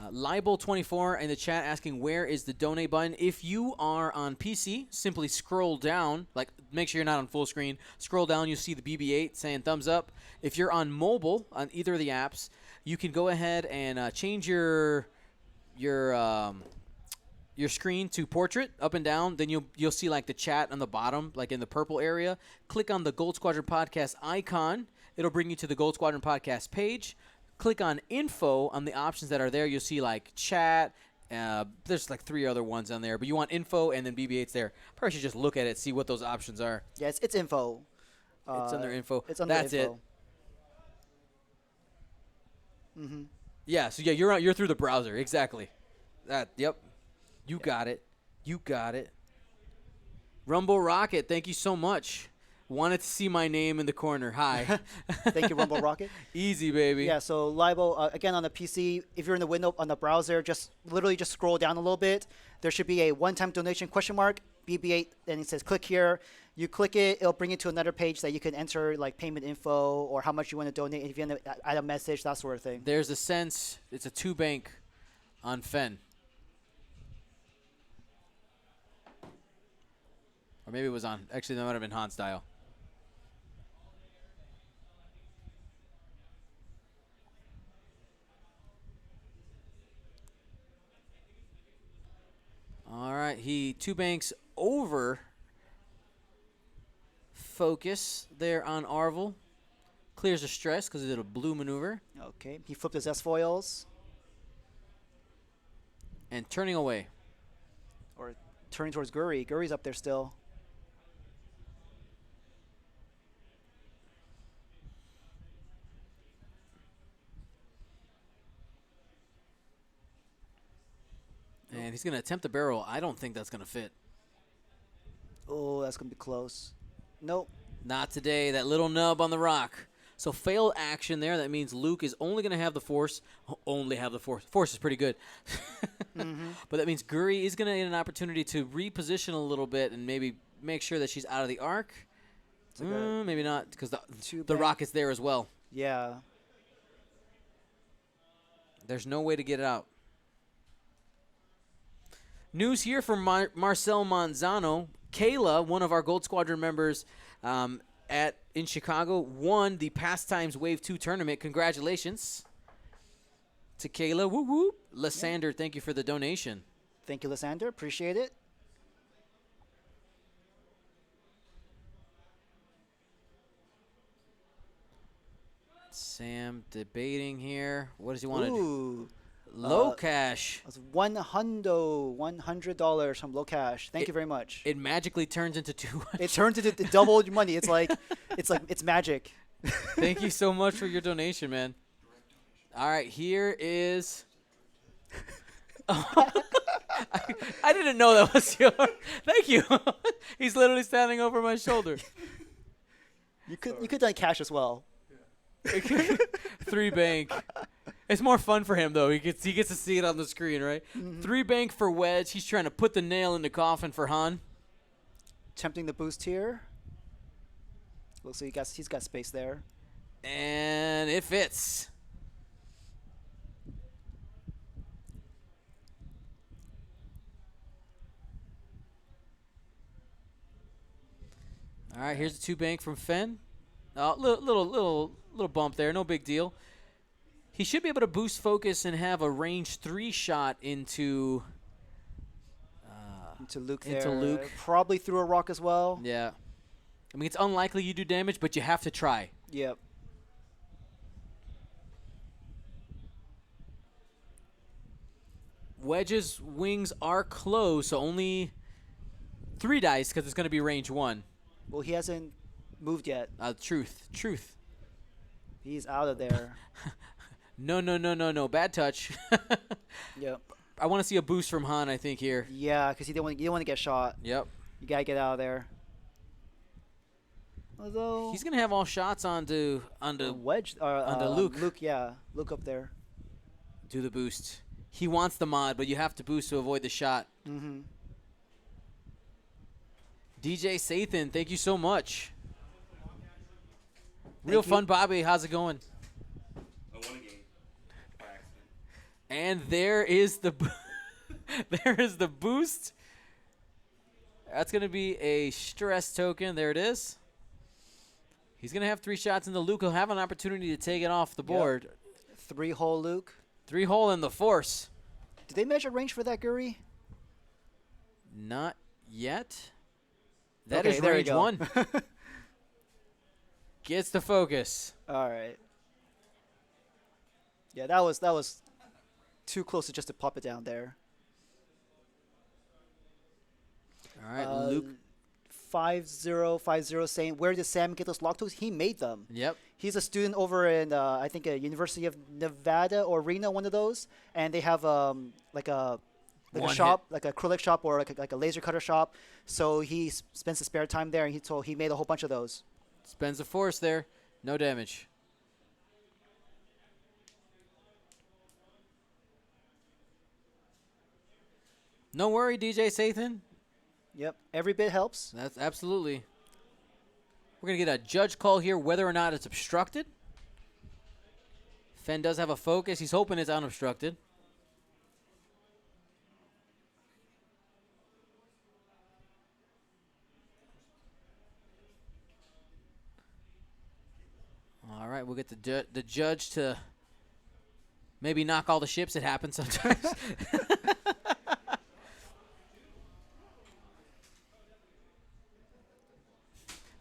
Libel24 in the chat asking where is the donate button. If you are on PC, simply scroll down. Like, make sure you're not on full screen. Scroll down, you'll see the BB-8 saying thumbs up. If you're on mobile, on either of the apps, you can go ahead and change your screen to portrait up and down. Then you'll see like the chat on the bottom, like in the purple area. Click on the Gold Squadron Podcast icon. It'll bring you to the Gold Squadron Podcast page. Click on info on the options that are there. You'll see like chat. There's like 3 other ones on there, but you want info and then BB-8's there. Probably should just look at it, see what those options are. Yeah, it's info. It's under info. It's under That's info. it. Mm-hmm. Yeah, so yeah, you're through the browser. Exactly. Yep. You got it. You got it. Rumble Rocket, thank you so much. Wanted to see my name in the corner. Hi. Thank you, Rumble Rocket. Easy, baby. Yeah, so Libo, again on the PC, if you're in the window on the browser, just literally just scroll down a little bit. There should be a one-time donation question mark, BB8, and it says click here. You click it, it'll bring you to another page that you can enter like payment info or how much you want to donate, if you want to add a message, that sort of thing. There's a sense it's a 2-bank on Fen. Or maybe it was on. Actually, that might have been Han style. All right, he 2-banks over focus there on Arvel. Clears the stress because he did a blue maneuver. Okay, he flipped his S-foils. And turning away. Or turning towards Guri. Guri's up there still. And he's going to attempt the barrel. I don't think that's going to fit. Oh, that's going to be close. Nope. Not today. That little nub on the rock. So fail action there. That means Luke is only going to have the force. Only have the force. Force is pretty good. But that means Guri is going to get an opportunity to reposition a little bit and maybe make sure that she's out of the arc. Like maybe not because the rock is there as well. Yeah. There's no way to get it out. News here from Marcel Manzano. Kayla, one of our Gold Squadron members in Chicago, won the Pastimes Wave 2 tournament. Congratulations to Kayla. Woo woo. Lysander, thank you for the donation. Thank you, Lysander. Appreciate it. Sam debating here. What does he want to do? Ooh. Low cash. That's $100 from low cash. Thank you very much. It magically turns into 200. It turns into double your money. It's like it's magic. Thank you so much for your donation, man. All right, here is. I didn't know that was yours. Thank you. He's literally standing over my shoulder. You could done cash as well. 3-bank. It's more fun for him though. He gets to see it on the screen, right? 3-bank for Wedge. He's trying to put the nail in the coffin for Han. Tempting the boost here. Looks like he's got space there. And it fits. All right, here's a 2-bank from Fen. Little bump there, no big deal. He should be able to boost focus and have a range 3 shot into Luke there. Into Luke. Probably through a rock as well. Yeah. I mean, it's unlikely you do damage, but you have to try. Yep. Wedge's wings are closed, so only 3 dice because it's going to be range 1. Well, he hasn't moved yet. Truth. He's out of there. No. Bad touch. Yep. I want to see a boost from Han, I think, here. Yeah, because you don't want to get shot. Yep. You got to get out of there. Although He's going to have all shots onto Wedge, Luke. Luke, yeah. Luke up there. Do the boost. He wants the mod, but you have to boost to avoid the shot. Mm-hmm. DJ Sathan, thank you so much. Real fun, Bobby. How's it going? I won a game by accident. And there is the boost. That's going to be a stress token. There it is. He's going to have 3 shots in the Luke. He'll have an opportunity to take it off the board. 3-hole Luke. 3-hole in the Force. Did they measure range for that, Guri? Not yet. That Okay, is there you range go. 1. Gets the focus. All right. Yeah, that was too close to just to pop it down there. All right, Luke. 5050 saying, where did Sam get those lock tools? He made them. Yep. He's a student over in, I think, University of Nevada or Reno, one of those. And they have like a One shop, like a acrylic shop or like a laser cutter shop. So he spends his spare time there, and he made a whole bunch of those. Spends the force there. No damage. No worry, DJ Sathan. Yep, every bit helps. That's absolutely. We're going to get a judge call here whether or not it's obstructed. Fen does have a focus. He's hoping it's unobstructed. All right, we'll get the judge to maybe knock all the ships. It happens sometimes.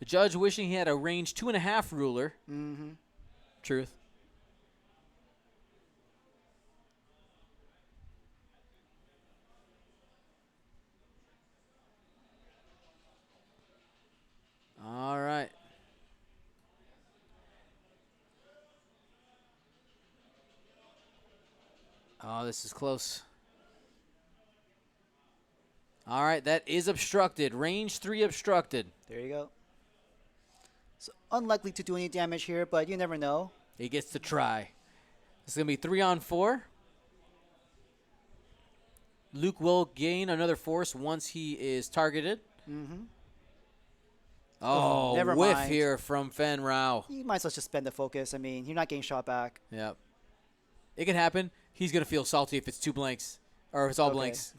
The judge wishing he had a range 2.5 ruler. Mm-hmm. Truth. All right. Oh, this is close. All right, that is obstructed. Range 3 obstructed. There you go. So unlikely to do any damage here, but you never know. He gets to try. It's going to be 3-on-4. Luke will gain another force once he is targeted. Mm-hmm. Oh, never whiff mind. here from Fen Rao. You might as well just spend the focus. I mean, you're not getting shot back. Yep. It can happen. He's going to feel salty if it's 2 blanks. Or if it's all Okay. blanks.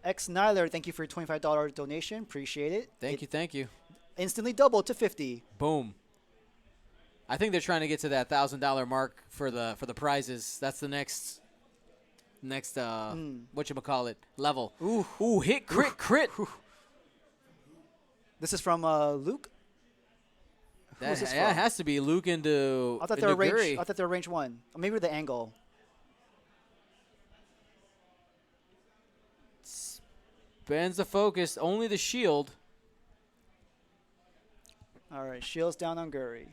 X Nyler, thank you for your $25 donation. Appreciate it. Thank you. Instantly doubled to 50. Boom. I think they're trying to get to that $1,000 mark for the prizes. That's the next whatchamacallit level. Ooh, hit crit. This is from Luke. Who is this from? That has to be Luke into I thought they were range. Guri. I thought they were range 1. Or maybe the angle. Bends the focus. Only the shield. All right, shields down on Guri.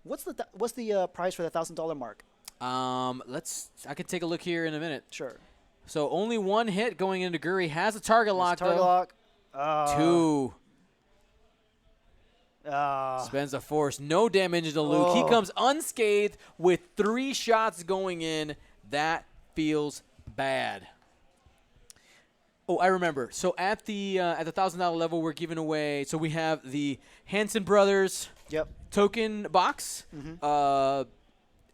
What's the price for the $1,000 mark? I can take a look here in a minute. Sure. So only 1 hit going into Guri. Has a target lock Target though. lock. 2. Spends a force. No damage into Luke. He comes unscathed with 3 shots going in. That feels bad. Oh, I remember. So at the $1,000 level, we're giving away. So we have the Hanson Brothers Yep. token box, Mm-hmm.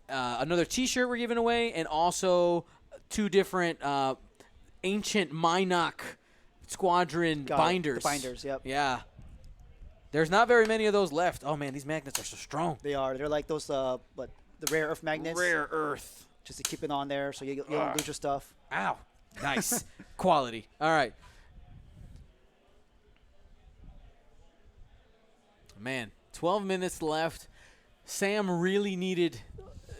Another T-shirt we're giving away, and also 2 different ancient Minok Squadron Got it. binders. The binders, yep. Yeah. There's not very many of those left. Oh man, these magnets are so strong. They are. They're like those, the rare earth magnets. Rare earth. Just to keep it on there so you don't lose your stuff. Ow. Nice. Quality. All right. Man, 12 minutes left. Sam really needed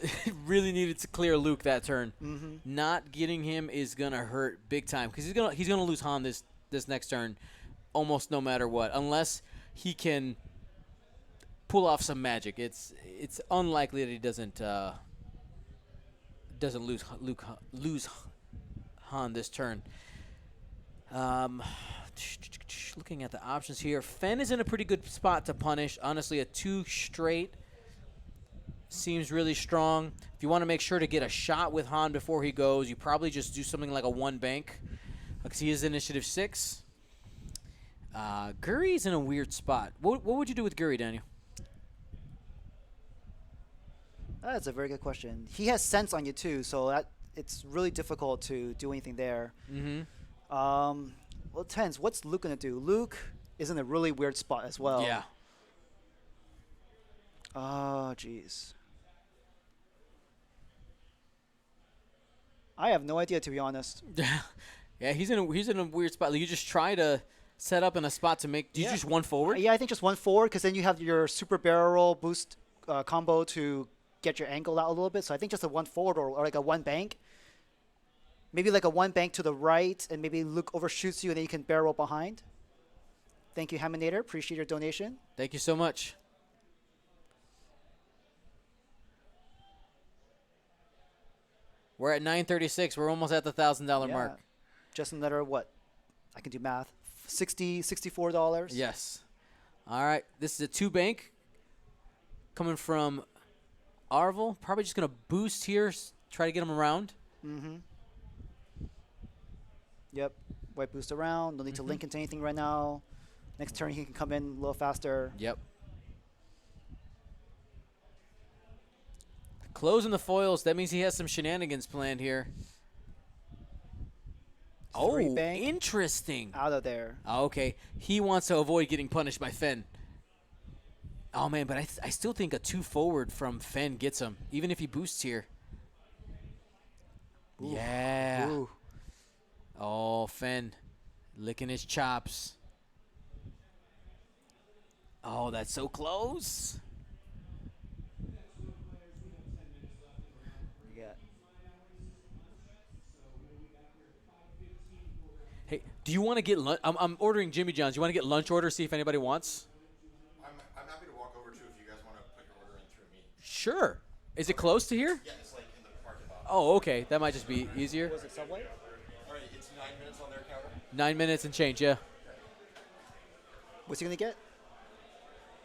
to clear Luke that turn. Mm-hmm. Not getting him is going to hurt big time because he's gonna lose Han this next turn almost no matter what, unless he can pull off some magic. It's unlikely that he doesn't lose Han this turn. Looking at the options here, Fen is in a pretty good spot to punish. Honestly, a 2 straight seems really strong. If you want to make sure to get a shot with Han before he goes, you probably just do something like a 1 bank because he is initiative 6. Guri's in a weird spot. What would you do with Guri, Daniel? That's a very good question. He has sense on you too, so it's really difficult to do anything there. Mm-hmm. Well, it depends. What's Luke gonna do? Luke is in a really weird spot as well. Yeah. Oh, jeez. I have no idea, to be honest. Yeah, he's in a weird spot. Like, you just try to set up in a spot to make. Do you just 1 forward? Yeah, I think just 1 forward because then you have your super barrel roll boost combo to get your angle out a little bit. So I think just a 1 forward or like a 1 bank. Maybe like a one bank to the right, and maybe Luke overshoots you, and then you can barrel roll behind. Thank you, Haminator. Appreciate your donation. Thank you so much. We're at 936. We're almost at the $1,000 mark. Just another what? I can do math. $64. Yes. All right. This is a 2-bank coming from Arvel. Probably just going to boost here, try to get him around. Mm-hmm. Yep. White boost around. No need to link into anything right now. Next turn, he can come in a little faster. Yep. Closing the foils. That means he has some shenanigans planned here. Three Oh, bank. interesting. Out of there. Oh, okay. He wants to avoid getting punished by Fen. Oh, man, but I still think a 2 forward from Fen gets him, even if he boosts here. Ooh. Yeah. Ooh. Oh, Fen licking his chops. Oh, that's so close. Yeah. Hey, do you want to get lunch? I'm ordering Jimmy John's. You want to get lunch order, see if anybody wants? I'm happy to walk over too if you guys want to put your order in through me. Sure. Is it close to here? Yeah, it's like in the parking lot. Oh, okay. That might just be easier. Was it Subway? All right, it's 9 minutes on their counter. 9 minutes and change, yeah. What's he going to get?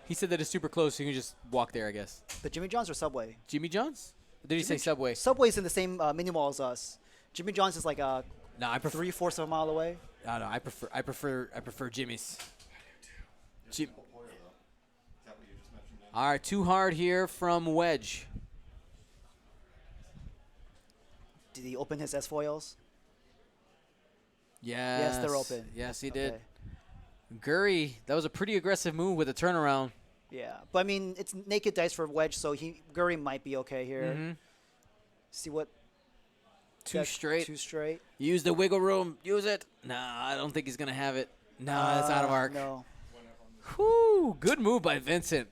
He said that it's super close, so you can just walk there, I guess. The Jimmy John's or Subway? Jimmy John's? Or did he say Subway? Subway's in the same mini mall as us. Jimmy John's is like No, I prefer. 3/4 of a mile away. No, I prefer Jimmy's. Jim- Employer, though. Is that what you just mentioned? Dan? All right, too hard here from Wedge. Did he open his S foils? Yes. they're open. Yes, he did. Okay. Gurry, that was a pretty aggressive move with a turnaround. Yeah, but I mean it's naked dice for Wedge, so Gurry might be okay here. Mhm. See what? Two deck- straight. 2 straight. Use the wiggle room. Use it. Nah, I don't think he's going to have it. No, that's out of arc. No. Whew, good move by Vincent.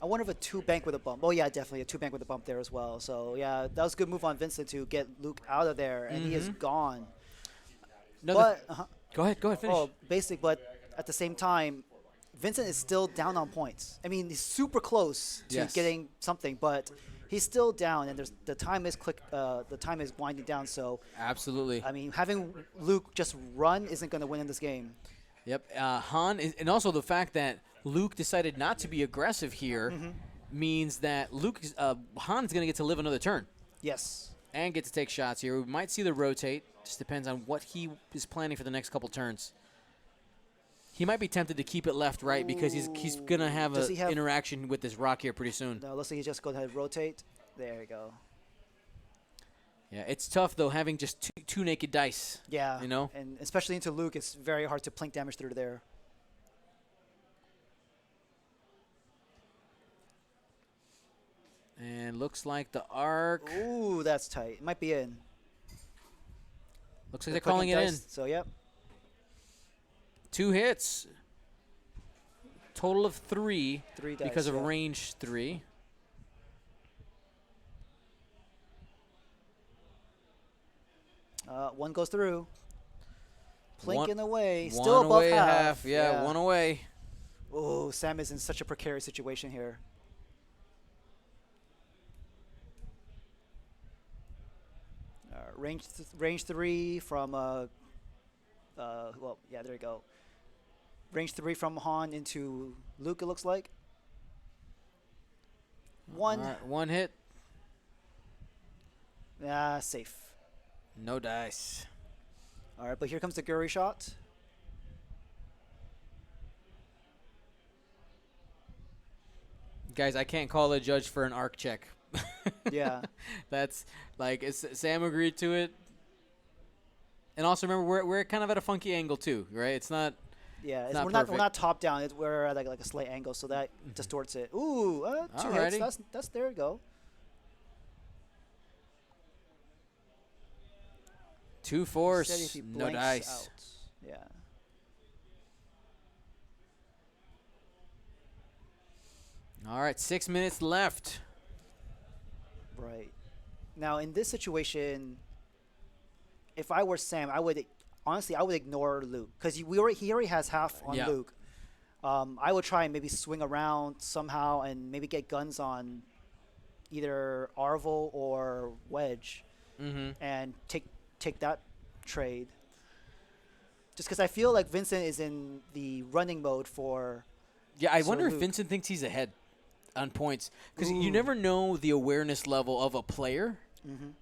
I wonder if a 2 bank with a bump. Oh yeah, definitely a 2 bank with a bump there as well. So yeah, that was a good move on Vincent to get Luke out of there, and he is gone. Another, But go ahead, finish. oh, basic. But at the same time, Vincent is still down on points. I mean, he's super close to Yes. getting something, but he's still down, and the time is winding down. So Absolutely. I mean, having Luke just run isn't going to win in this game. Yep. Han, and also the fact that Luke decided not to be aggressive here means that Han's going to get to live another turn Yes. and get to take shots here. We might see the rotate. Just depends on what he is planning for the next couple turns. He might be tempted to keep it left-right because he's going to have Does an he have- interaction with this rock here pretty soon. No, looks like he just go ahead and rotate. There you go. Yeah, it's tough, though, having just two naked dice. Yeah. You know? And especially into Luke, it's very hard to plink damage through there. And looks like the arc. Ooh, that's tight. It might be in. Looks like they're calling it in. So, yep. 2 hits. Total of 3 3 dice. because of yeah. range 3. One goes through. One- Plinking away. One Still above away, half. Yeah, one away. Oh, Sam is in such a precarious situation here. Range 3 from well, yeah, there you go. Range 3 from Han into Luke, it looks like. One. All right, 1 hit. Safe. No dice. All right, but here comes the Guri shot. Guys, I can't call a judge for an arc check. Yeah. That's like Sam agreed to it. And also remember we're kind of at a funky angle too, right? It's not Yeah, Not we're perfect. not top down. We're at like a slight angle, so that distorts it. Ooh, 2 hits. Alrighty. That's there you go. 2 Said if force, he no blanks dice. out. Yeah. All right, 6 minutes left. Right. Now, in this situation, if I were Sam, I would honestly I would ignore Luke because he already has half on Yeah. Luke. I would try and maybe swing around somehow and maybe get guns on either Arvel or Wedge Mm-hmm. and take that trade. Just because I feel like Vincent is in the running mode for. Yeah, I So wonder if Luke- Vincent thinks he's ahead on points because you Ooh. never know the awareness level of a player Mhm.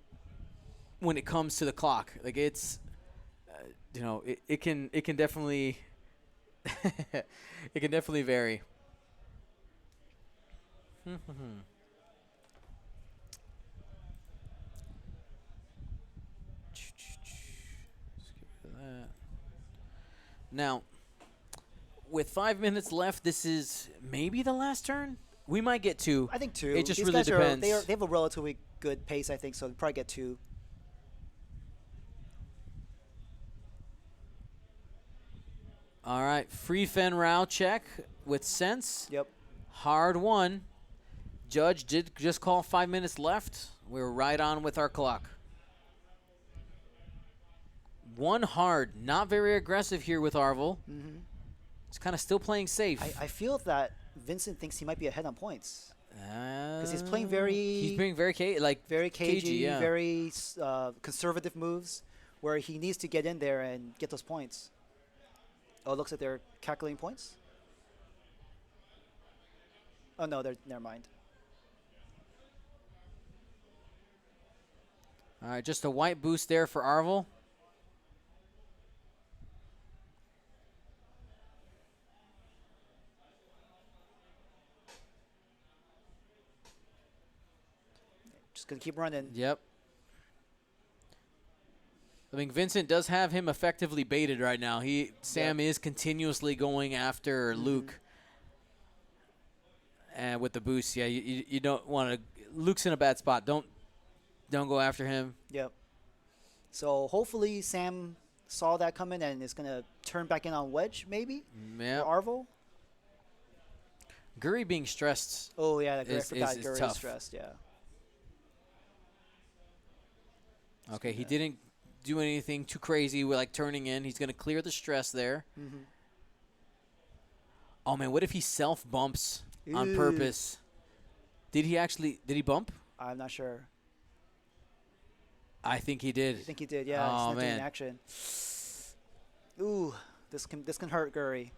when it comes to the clock. Like it's, it can definitely it can definitely vary. Now, with 5 minutes left, this is maybe the last turn. We might get two. I think two. It just These really guys depends. they have a relatively good pace, I think, so they'll probably get two. All right, free Fen Rao check with sense. Yep. Hard one. Judge did just call 5 minutes left. We're right on with our clock. One hard, not very aggressive here with Arvel. Mm-hmm. It's kind of still playing safe. I feel that Vincent thinks he might be ahead on points. Because he's playing very- He's being very Very cagey, yeah. very conservative moves where he needs to get in there and get those points. Oh, it looks like they're calculating points. Oh, no, never mind. All right, just a white boost there for Arvel. Just going to keep running. Yep. I mean, Vincent does have him effectively baited right now. Sam is continuously going after Luke. And with the boost, yeah, you don't want to. Luke's in a bad spot. Don't go after him. Yep. So hopefully Sam saw that coming and is going to turn back in on Wedge, maybe? Yeah. Or Arvel? Guri being stressed. Oh, yeah, I Is forgot Guri is tough. stressed, yeah. Okay, he didn't do anything too crazy with like turning in. He's going to clear the stress there. Mm-hmm. Oh man, what if he self bumps on Ew. purpose? Did he bump? I'm not sure. I think he did. I think he did, yeah. Oh, He's not doing man. action. Ooh, this can hurt Guri.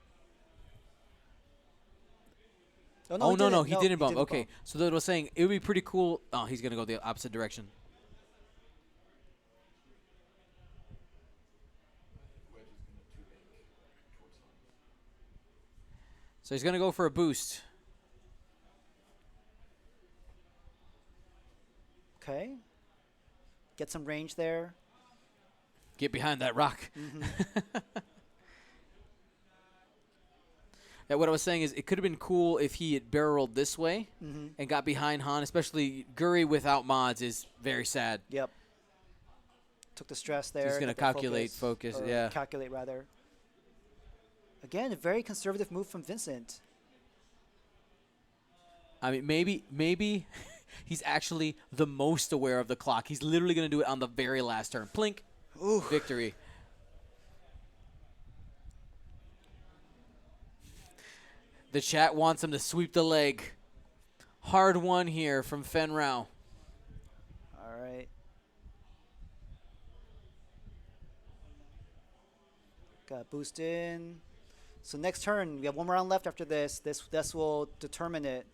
Oh, no, he didn't bump. didn't Okay, so that was saying it would be pretty cool. Oh, he's going to go the opposite direction. So he's going to go for a boost. Okay. Get some range there. Get behind that rock. Yeah, what I was saying is it could have been cool if he had barreled this way and got behind Han, especially Guri without mods is very sad. Yep. Took the stress there. He's going to got the calculate, focus, or yeah. Calculate, rather. Again, a very conservative move from Vincent. I mean, maybe he's actually the most aware of the clock. He's literally going to do it on the very last turn. Plink. Ooh. Victory. The chat wants him to sweep the leg. Hard one here from Fen Rao. All right. Got boost in. So next turn, we have one more round left after this. This will determine it.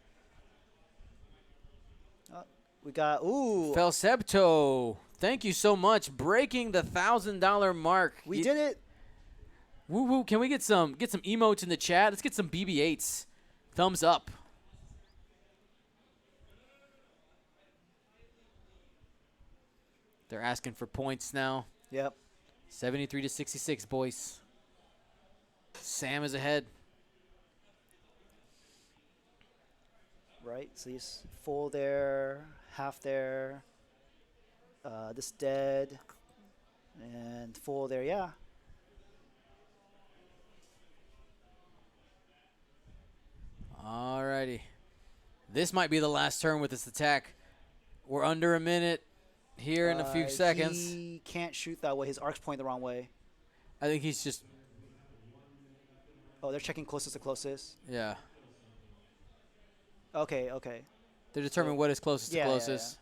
We got Felsepto, thank you so much. Breaking the $1,000 mark. we did it. Woo woo! Can we get some emotes in the chat? Let's get some BB-8s. Thumbs up. They're asking for points now. Yep. 73 to 66, boys. Sam is ahead. Right. So he's full there, half there. This dead, and full there. Yeah. Alrighty. This might be the last turn with this attack. We're under a minute here in a few seconds. He can't shoot that way. His arc's pointing the wrong way. I think he's just, Oh, they're checking closest to closest. yeah. Okay. They're determining what is closest to Yeah, yeah, closest.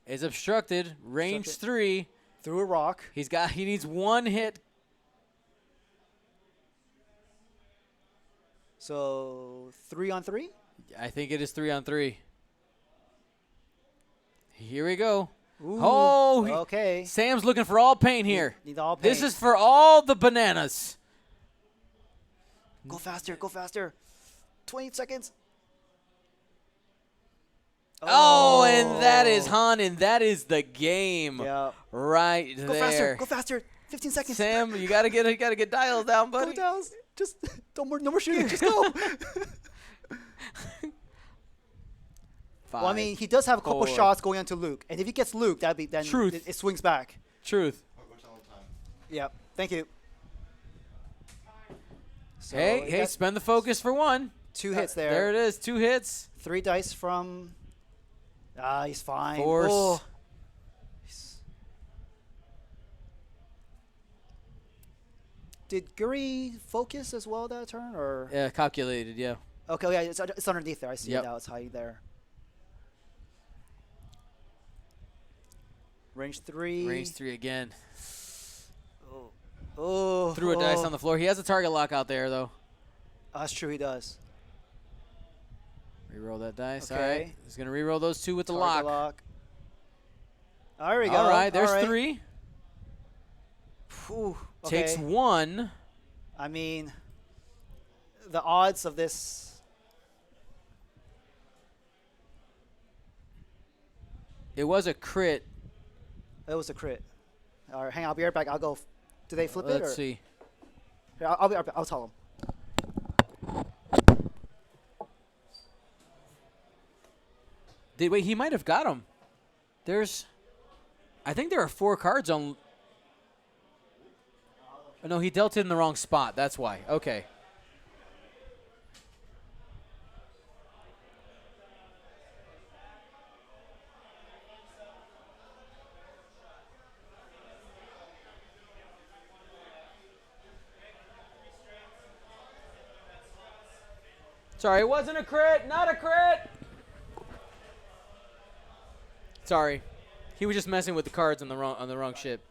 Is obstructed. Range Obstructed. 3. Through a rock. He needs one hit. So 3-on-3? I think it is 3-on-3. Here we go. Ooh, Oh, okay. Sam's looking for all paint here. Need all This paint. is for all the bananas. Go faster. 20 seconds. Oh, and that is Han, and that is the game Yeah. right Go there. faster. 15 seconds. Sam, you gotta get dials down, buddy. Go down. Just no more shooting. Just go. Five, Well, I mean, he does have a couple 4. shots going onto Luke, and if he gets Luke, then Truth. it swings back. Truth. What's all the time? Yeah. Thank you. So Hey, he got spend the focus for one. 2 hits there. There it is, 2 hits. 3 dice from. He's fine. Force. Oh. Did Guri focus as well that turn, or? Yeah, calculated, yeah. Okay, yeah, it's underneath there. I see Yep. it now. It's hiding there. Range 3. Range 3 again. Oh. Threw a dice on the floor. He has a target lock out there, though. That's true. He does. Reroll that dice. Okay. All right. He's going to reroll those 2 with the Target lock. lock. There we go. All right, there's All right. 3. Whew, Takes okay. 1. I mean, the odds of this. It was a crit. It was a crit. All right, hang on. I'll be right back. I'll go. Do they flip it? Let's Or? see. Here, I'll be right back. I'll tell them. Wait, he might have got him. I think there are 4 cards on. Oh, no, he dealt it in the wrong spot. That's why. Okay. Sorry, it wasn't a crit. Not a crit. Sorry. He was just messing with the cards on the wrong ship.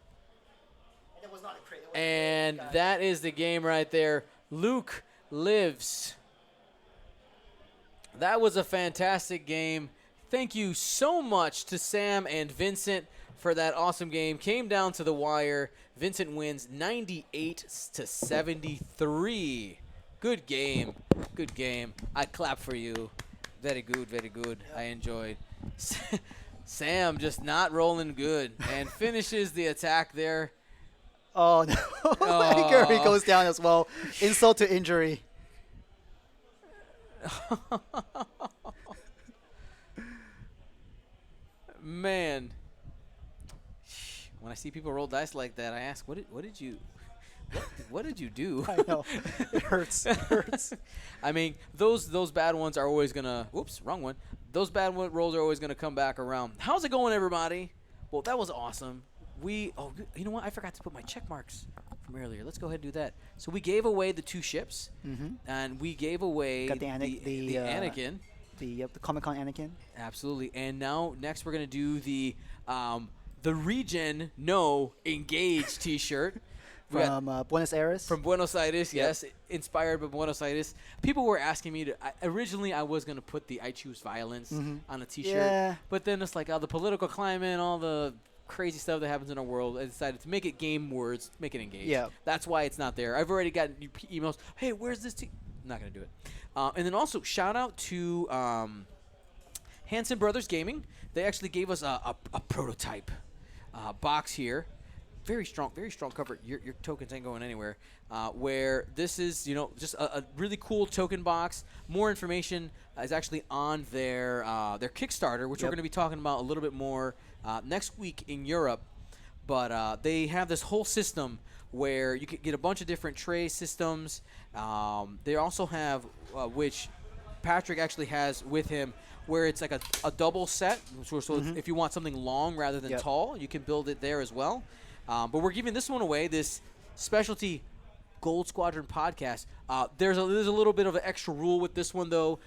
It was not a crit. And that is the game right there. Luke lives. That was a fantastic game. Thank you so much to Sam and Vincent for that awesome game. Came down to the wire. Vincent wins 98-73. Good game. Good game. I clap for you. Very good, very good. I enjoyed. Sam just not rolling good and finishes the attack there. Oh no! Gary goes down as well. Insult to injury. Man, when I see people roll dice like that, I ask, what did you do? I know. It hurts. It hurts. I mean, those bad ones are always gonna. Whoops, wrong one. Those bad rolls are always gonna come back around. How's it going, everybody? Well, that was awesome. You know what? I forgot to put my check marks from earlier. Let's go ahead and do that. So we gave away the 2 ships, and we gave away Got the Anakin. The Comic-Con Anakin. Absolutely. And now next we're gonna do the Regen No Engage T-shirt. From Buenos Aires. From Buenos Aires, yes, inspired by Buenos Aires. People were asking me to. Originally, I was gonna put the "I Choose Violence" on a T-shirt, Yeah. but then it's like the political climate, and all the crazy stuff that happens in our world. I decided to make it game words, make it engage. Yeah. That's why it's not there. I've already gotten emails. Hey, where's this? I'm not gonna do it. And then also shout out to Hanson Brothers Gaming. They actually gave us a prototype box here. Very strong cover. Your tokens ain't going anywhere. Where this is, just a really cool token box. More information is actually on their Kickstarter, which we're going to be talking about a little bit more next week in Europe. But they have this whole system where you could get a bunch of different tray systems. They also have, which Patrick actually has with him, where it's like a double set. So if you want something long rather than tall, you can build it there as well. But we're giving this one away, this specialty Gold Squadron podcast. There's a little bit of an extra rule with this one, though.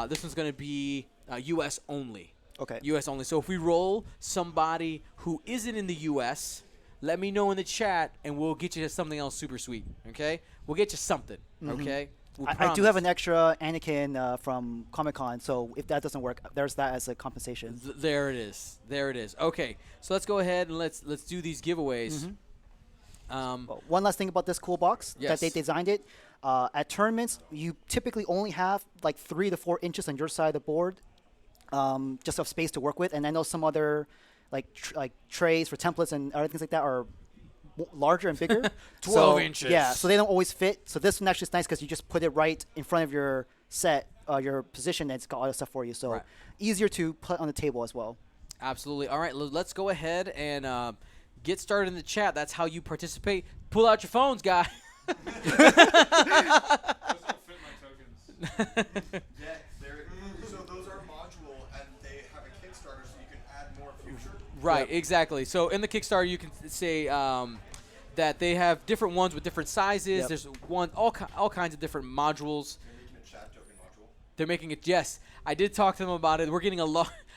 This one's going to be U.S. only. Okay. U.S. only. So if we roll somebody who isn't in the U.S., let me know in the chat, and we'll get you something else super sweet, okay? We'll get you something, okay? I do have an extra Anakin from Comic-Con, so if that doesn't work, there's that as a compensation. There it is. There it is. Okay, so let's go ahead and let's do these giveaways. One last thing about this cool box Yes. that they designed it. At tournaments, you typically only have like 3 to 4 inches on your side of the board, just of space to work with. And I know some other like trays for templates and other things like that are larger and bigger. 12 inches. Yeah, so they don't always fit. So this one actually is nice because you just put it right in front of your set, your position, and it's got all the stuff for you. So Right. easier to put on the table as well. Absolutely. All right, let's go ahead and get started in the chat. That's how you participate. Pull out your phones, guy. Those don't fit my tokens. Yeah, so those are module, and they have a Kickstarter, so you can add more future. Right, exactly. So in the Kickstarter, you can say that they have different ones with different sizes. Yep. There's all kinds of different modules. They're making a chat token module. They're making it. Yes, I did talk to them about it. We're getting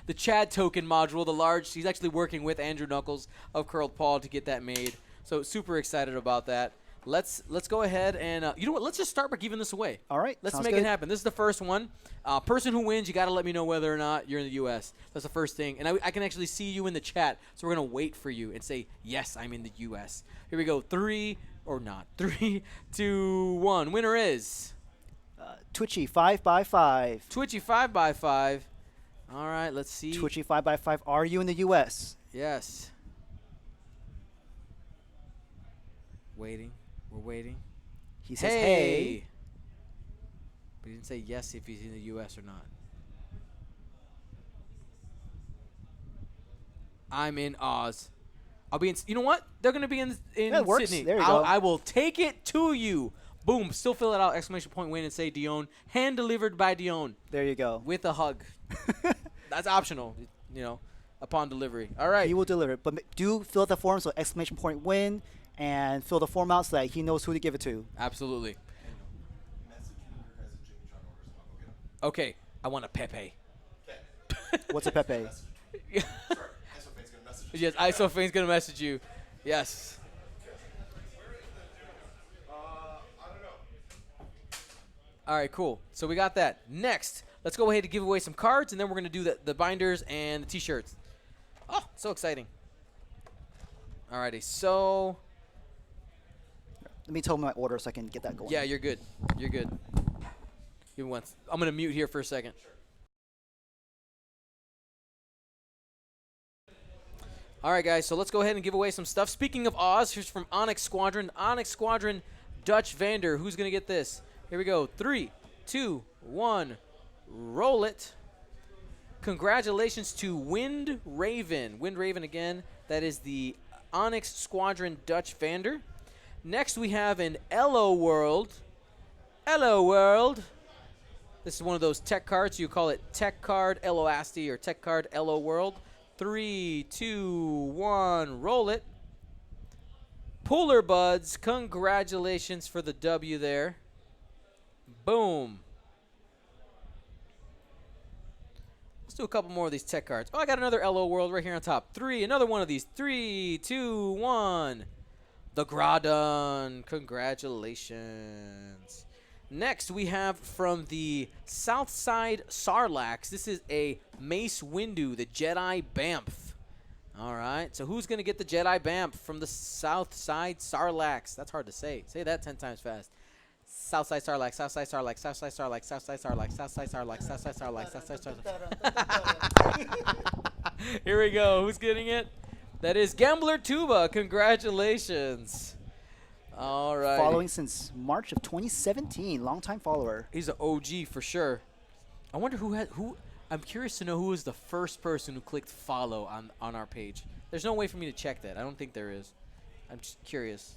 the Chad token module, the large. He's actually working with Andrew Knuckles of Curled Paul to get that made. So super excited about that. Let's go ahead and you know what? Let's just start by giving this away. All right, Let's sounds make good. it happen. This is the first one. Person who wins, you got to let me know whether or not you're in the U.S. That's the first thing. And I can actually see you in the chat, so we're going to wait for you and say, yes, I'm in the U.S. Here we go. 3, 2, 1. Winner is Twitchy 5x5. Twitchy 5x5. All right, let's see. Twitchy 5x5. Are you in the U.S.? Yes. Waiting. We're waiting. He says, hey. But he didn't say yes if he's in the U.S. or not. I'm in Oz. I'll be in. You know what? They're gonna be in Yeah, it works. Sydney. There you go. I will take it to you. Boom. Still fill it out. Exclamation point win and say Dion. Hand delivered by Dion There you go. with a hug. That's optional. Upon delivery. All right. He will deliver. But do fill out the form, so exclamation point win, and fill the form out so that he knows who to give it to. Absolutely. Message me your guys' Jimmy John orders, and I'll go get them. Okay. I want a Pepe. Okay. What's a Pepe? Sorry, Isophane's gonna message us. Yes, Isophane's gonna message you. Yes. I don't know. All right, cool. So we got that. Next, let's go ahead and give away some cards, and then we're gonna do the binders and the T-shirts. Oh, so exciting! Alrighty, so Let me tell him my order so I can get that going. yeah, you're good. You're good. Give me one. I'm gonna mute here for a second. All right, guys. So let's go ahead and give away some stuff. Speaking of Oz, here's from Onyx Squadron. Onyx Squadron, Dutch Vander. Who's gonna get this? Here we go. 3, 2, 1. Roll it. Congratulations to Wind Raven. Wind Raven again. That is the Onyx Squadron Dutch Vander. Next we have an Elo World. Elo World. This is one of those tech cards. You call it Tech Card Elo Asti or Tech Card Elo World. 3, 2, 1. Roll it. Polar Buds. Congratulations for the W there. Boom. Let's do a couple more of these tech cards. Oh, I got another LO World right here on top. 3, another one of these. 3, 2, 1. The Groudon. Congratulations. Next, we have from the Southside Sarlacc. This is a Mace Windu, the Jedi Bamf. All right, so who's going to get the Jedi Bamf from the Southside Sarlacc? That's hard to say. Say that 10 times fast. Southside Sarlacc, Southside Sarlacc, Southside Sarlacc, Southside Sarlacc, Southside Sarlacc, Southside Sarlacc, Southside Sarlacc. Here we go. Who's getting it? That is Gambler Tuba. Congratulations. All right. Following since March of 2017. Longtime follower. He's an OG for sure. I wonder who. I'm curious to know who was the first person who clicked follow on our page. There's no way for me to check that. I don't think there is. I'm just curious.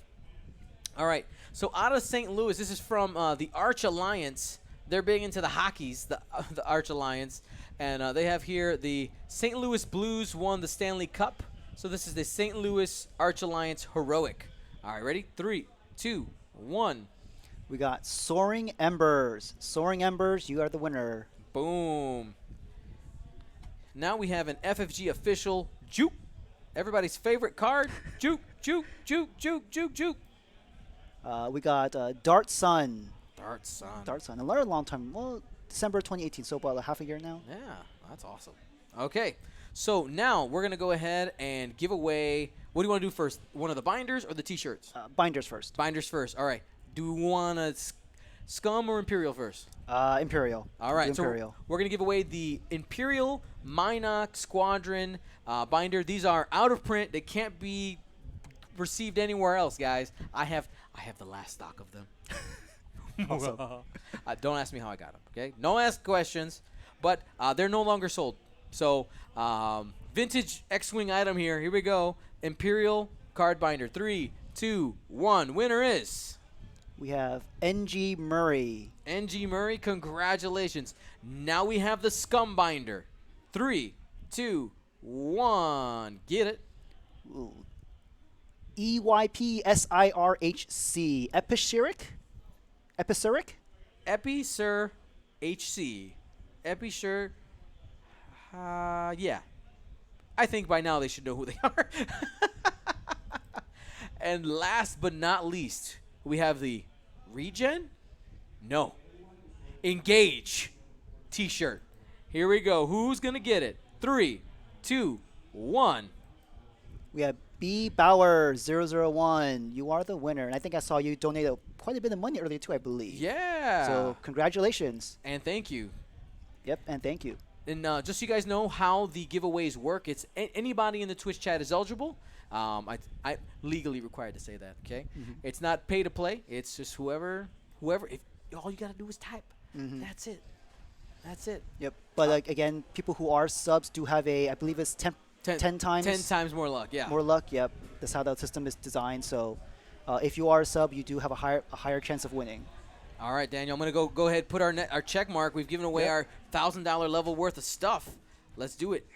All right. So out of St. Louis, this is from the Arch Alliance. They're big into the hockeys, the Arch Alliance. And they have here the St. Louis Blues won the Stanley Cup. So this is the St. Louis Arch Alliance Heroic. All right, ready? 3, 2, 1. We got Soaring Embers. Soaring Embers, you are the winner. Boom. Now we have an FFG official Juke. Everybody's favorite card. Juke, Juke, Juke, Juke, Juke, Juke. We got Dart Sun. Dart Sun. Dart Sun. A long time. Well, December 2018, so about half a year now. Yeah, that's awesome. Okay, so now we're going to go ahead and give away, what do you want to do first? One of the binders or the T-shirts? Binders first. Binders first. All right. Do we want to Scum or Imperial first? Imperial. All right, Do Imperial. so we're going to give away the Imperial Minoc Squadron binder. These are out of print. They can't be received anywhere else, guys. I have the last stock of them. Awesome. Don't ask me how I got them, okay? No ask questions, but they're no longer sold. So vintage X-Wing item here. Here we go. Imperial card binder. 3, 2, 1. Winner is We have NG Murray. NG Murray. Congratulations. Now we have the Scum binder. 3, 2, 1. Get it. Ooh. EYPSIRHC. Epiceric? Epicur HC. Epicur. Yeah. I think by now they should know who they are. And last but not least, we have the Regen? No. Engage T-shirt. Here we go. Who's going to get it? 3, 2, 1. We have B Bauer 001. You are the winner. And I think I saw you donate quite a bit of money earlier too, I believe. Yeah. So congratulations. And thank you. Yep, and thank you. And just so you guys know how the giveaways work, it's anybody in the Twitch chat is eligible. I legally required to say that, okay? It's not pay to play. It's just whoever. If all you got to do is type. That's it. That's it. Yep. But again, people who are subs do have I believe it's 10 times. 10 times more luck, yeah. More luck, yep. That's how the system is designed. So if you are a sub, you do have a higher chance of winning. All right, Daniel, I'm going to go ahead and put our check mark. We've given away our $1,000 level worth of stuff. Let's do it.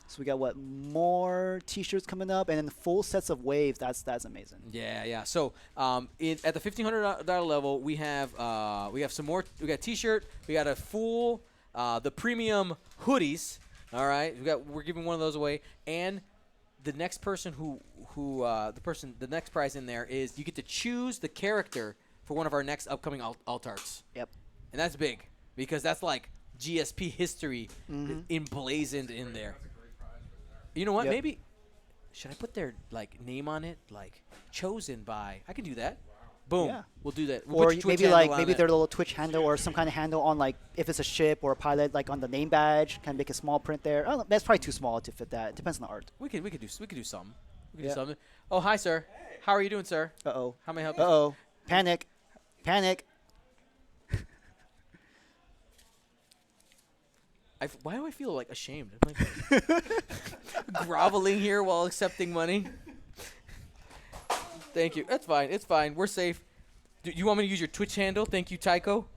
So we got more T-shirts coming up, and then full sets of waves. That's amazing. Yeah. So at the $1,500 level, we have some more. We got T-shirt. We got a full the premium hoodies. All right, we're giving one of those away, and the next person the next prize in there is you get to choose the character for one of our next upcoming alt arts. Yep. And that's big because that's like GSP history emblazoned in there. You know what? Yep. Maybe should I put their name on it, chosen by? I can do that. Boom. Yeah. We'll do that. Or maybe maybe their little Twitch handle or some kind of handle on if it's a ship or a pilot, on the name badge, kind of make a small print there. Oh, that's probably too small to fit that. It depends on the art. We could do something. We could Yeah. do something. Oh, hi, sir. Hey. How are you doing, sir? Uh-oh. How may I help you? Uh-oh. Panic. Why do I feel ashamed? I'm groveling here while accepting money. Thank you. That's fine. It's fine. We're safe. Do you want me to use your Twitch handle? Thank you, Tycho.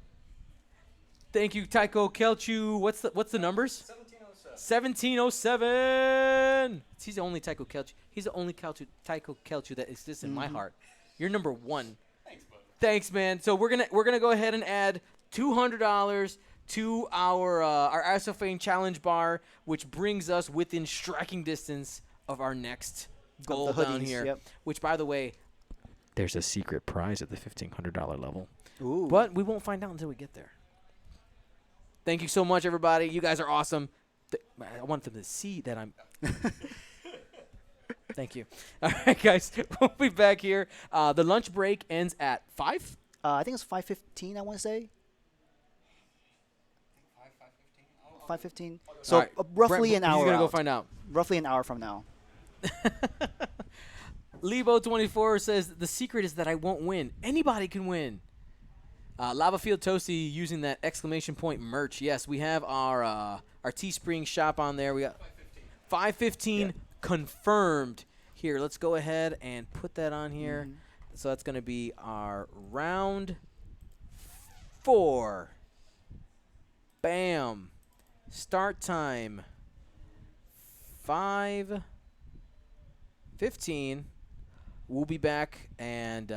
Thank you, Tycho Kelchu. What's the numbers? 1707. He's the only Tycho Kelchu. He's the only Tycho Kelchu that exists in my heart. You're number 1. Thanks, bud. Thanks, man. So we're gonna go ahead and add $200 to our Isophane challenge bar, which brings us within striking distance of our next goal the down hoodies, here. yep. Which, by the way, there's a secret prize at the $1,500 level. Ooh. But we won't find out until we get there. Thank you so much, everybody. You guys are awesome. I want them to see that I'm... Thank you. All right, guys. We'll be back here. The lunch break ends at 5? I think it's 5:15, I want to say. 5:15. So All right. roughly Brent, an hour He's going to go out. find out. Roughly an hour from now. Lebo24 says, the secret is that I won't win. Anybody can win. Lava Field Toasty using that exclamation point merch. Yes, we have our Teespring shop on there. We got 515 confirmed. Here, let's go ahead and put that on here. So that's going to be our round 4. Bam. Start time 5:15. We'll be back, and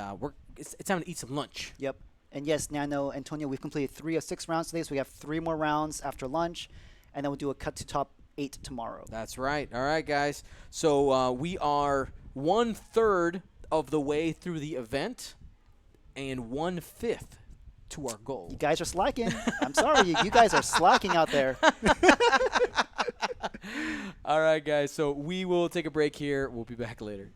it's time to eat some lunch. Yep. And yes, Nano, Antonio, we've completed 3 of 6 rounds today, so we have 3 more rounds after lunch, and then we'll do a cut to top 8 tomorrow. That's right. All right, guys. So we are 1/3 of the way through the event, and 1/5 to our goal. You guys are slacking. I'm sorry, you guys are slacking out there. All right, guys. So we will take a break here. We'll be back later.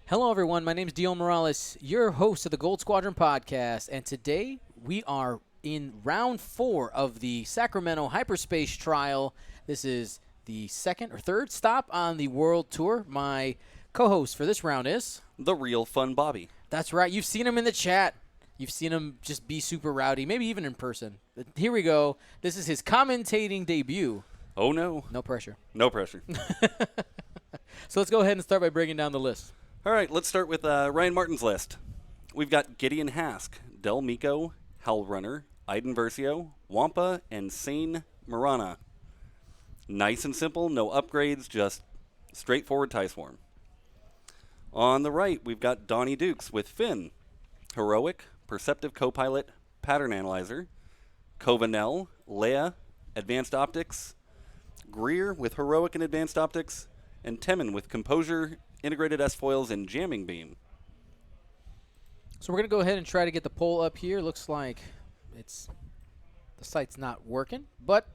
Hello, everyone. My name is Dion Morales, your host of the Gold Squadron podcast, and today we are in round 4 of the Sacramento Hyperspace trial. This is the second or third stop on the world tour. My co-host for this round is... The real fun Bobby. That's right. You've seen him in the chat. You've seen him just be super rowdy, maybe even in person. But here we go. This is his commentating debut. Oh, no. No pressure. No pressure. So let's go ahead and start by breaking down the list. All right, let's start with Ryan Martin's list. We've got Gideon Hask, Del Miko, Hellrunner, Iden Versio, Wampa, and Sane Marana. Nice and simple, no upgrades, just straightforward TIE Swarm. On the right, we've got Donnie Dukes with Finn, Heroic, Perceptive Copilot, Pattern Analyzer, Covanel, Leia, Advanced Optics, Greer with Heroic and Advanced Optics, and Temin with Composure, Integrated S-Foils, and Jamming Beam. So we're going to go ahead and try to get the poll up here. Looks like the site's not working, but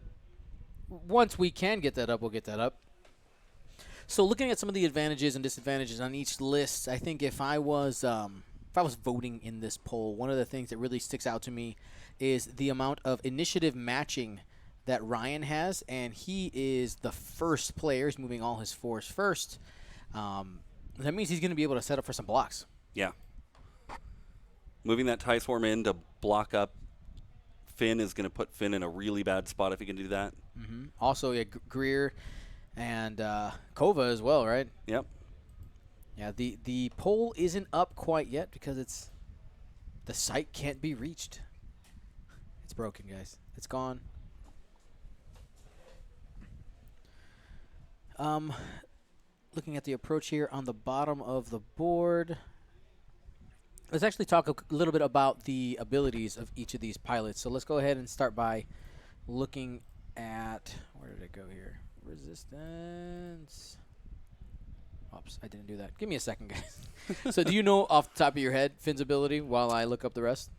once we can get that up, we'll get that up. So looking at some of the advantages and disadvantages on each list, I think if I was voting in this poll, one of the things that really sticks out to me is the amount of initiative matching that Ryan has, and he is the first player. He's moving all his force first. That means he's going to be able to set up for some blocks. Yeah. Moving that TIE Swarm in to block up Finn is going to put Finn in a really bad spot if he can do that. Mm-hmm. Also, yeah, Greer and Kova as well, right? Yep. Yeah, the poll isn't up quite yet because the site can't be reached. It's broken, guys. It's gone. Looking at the approach here on the bottom of the board. Let's actually talk a little bit about the abilities of each of these pilots. So let's go ahead and start by looking at, where did it go here? Resistance. Oops, I didn't do that. Give me a second, guys. So do you know off the top of your head Finn's ability while I look up the rest?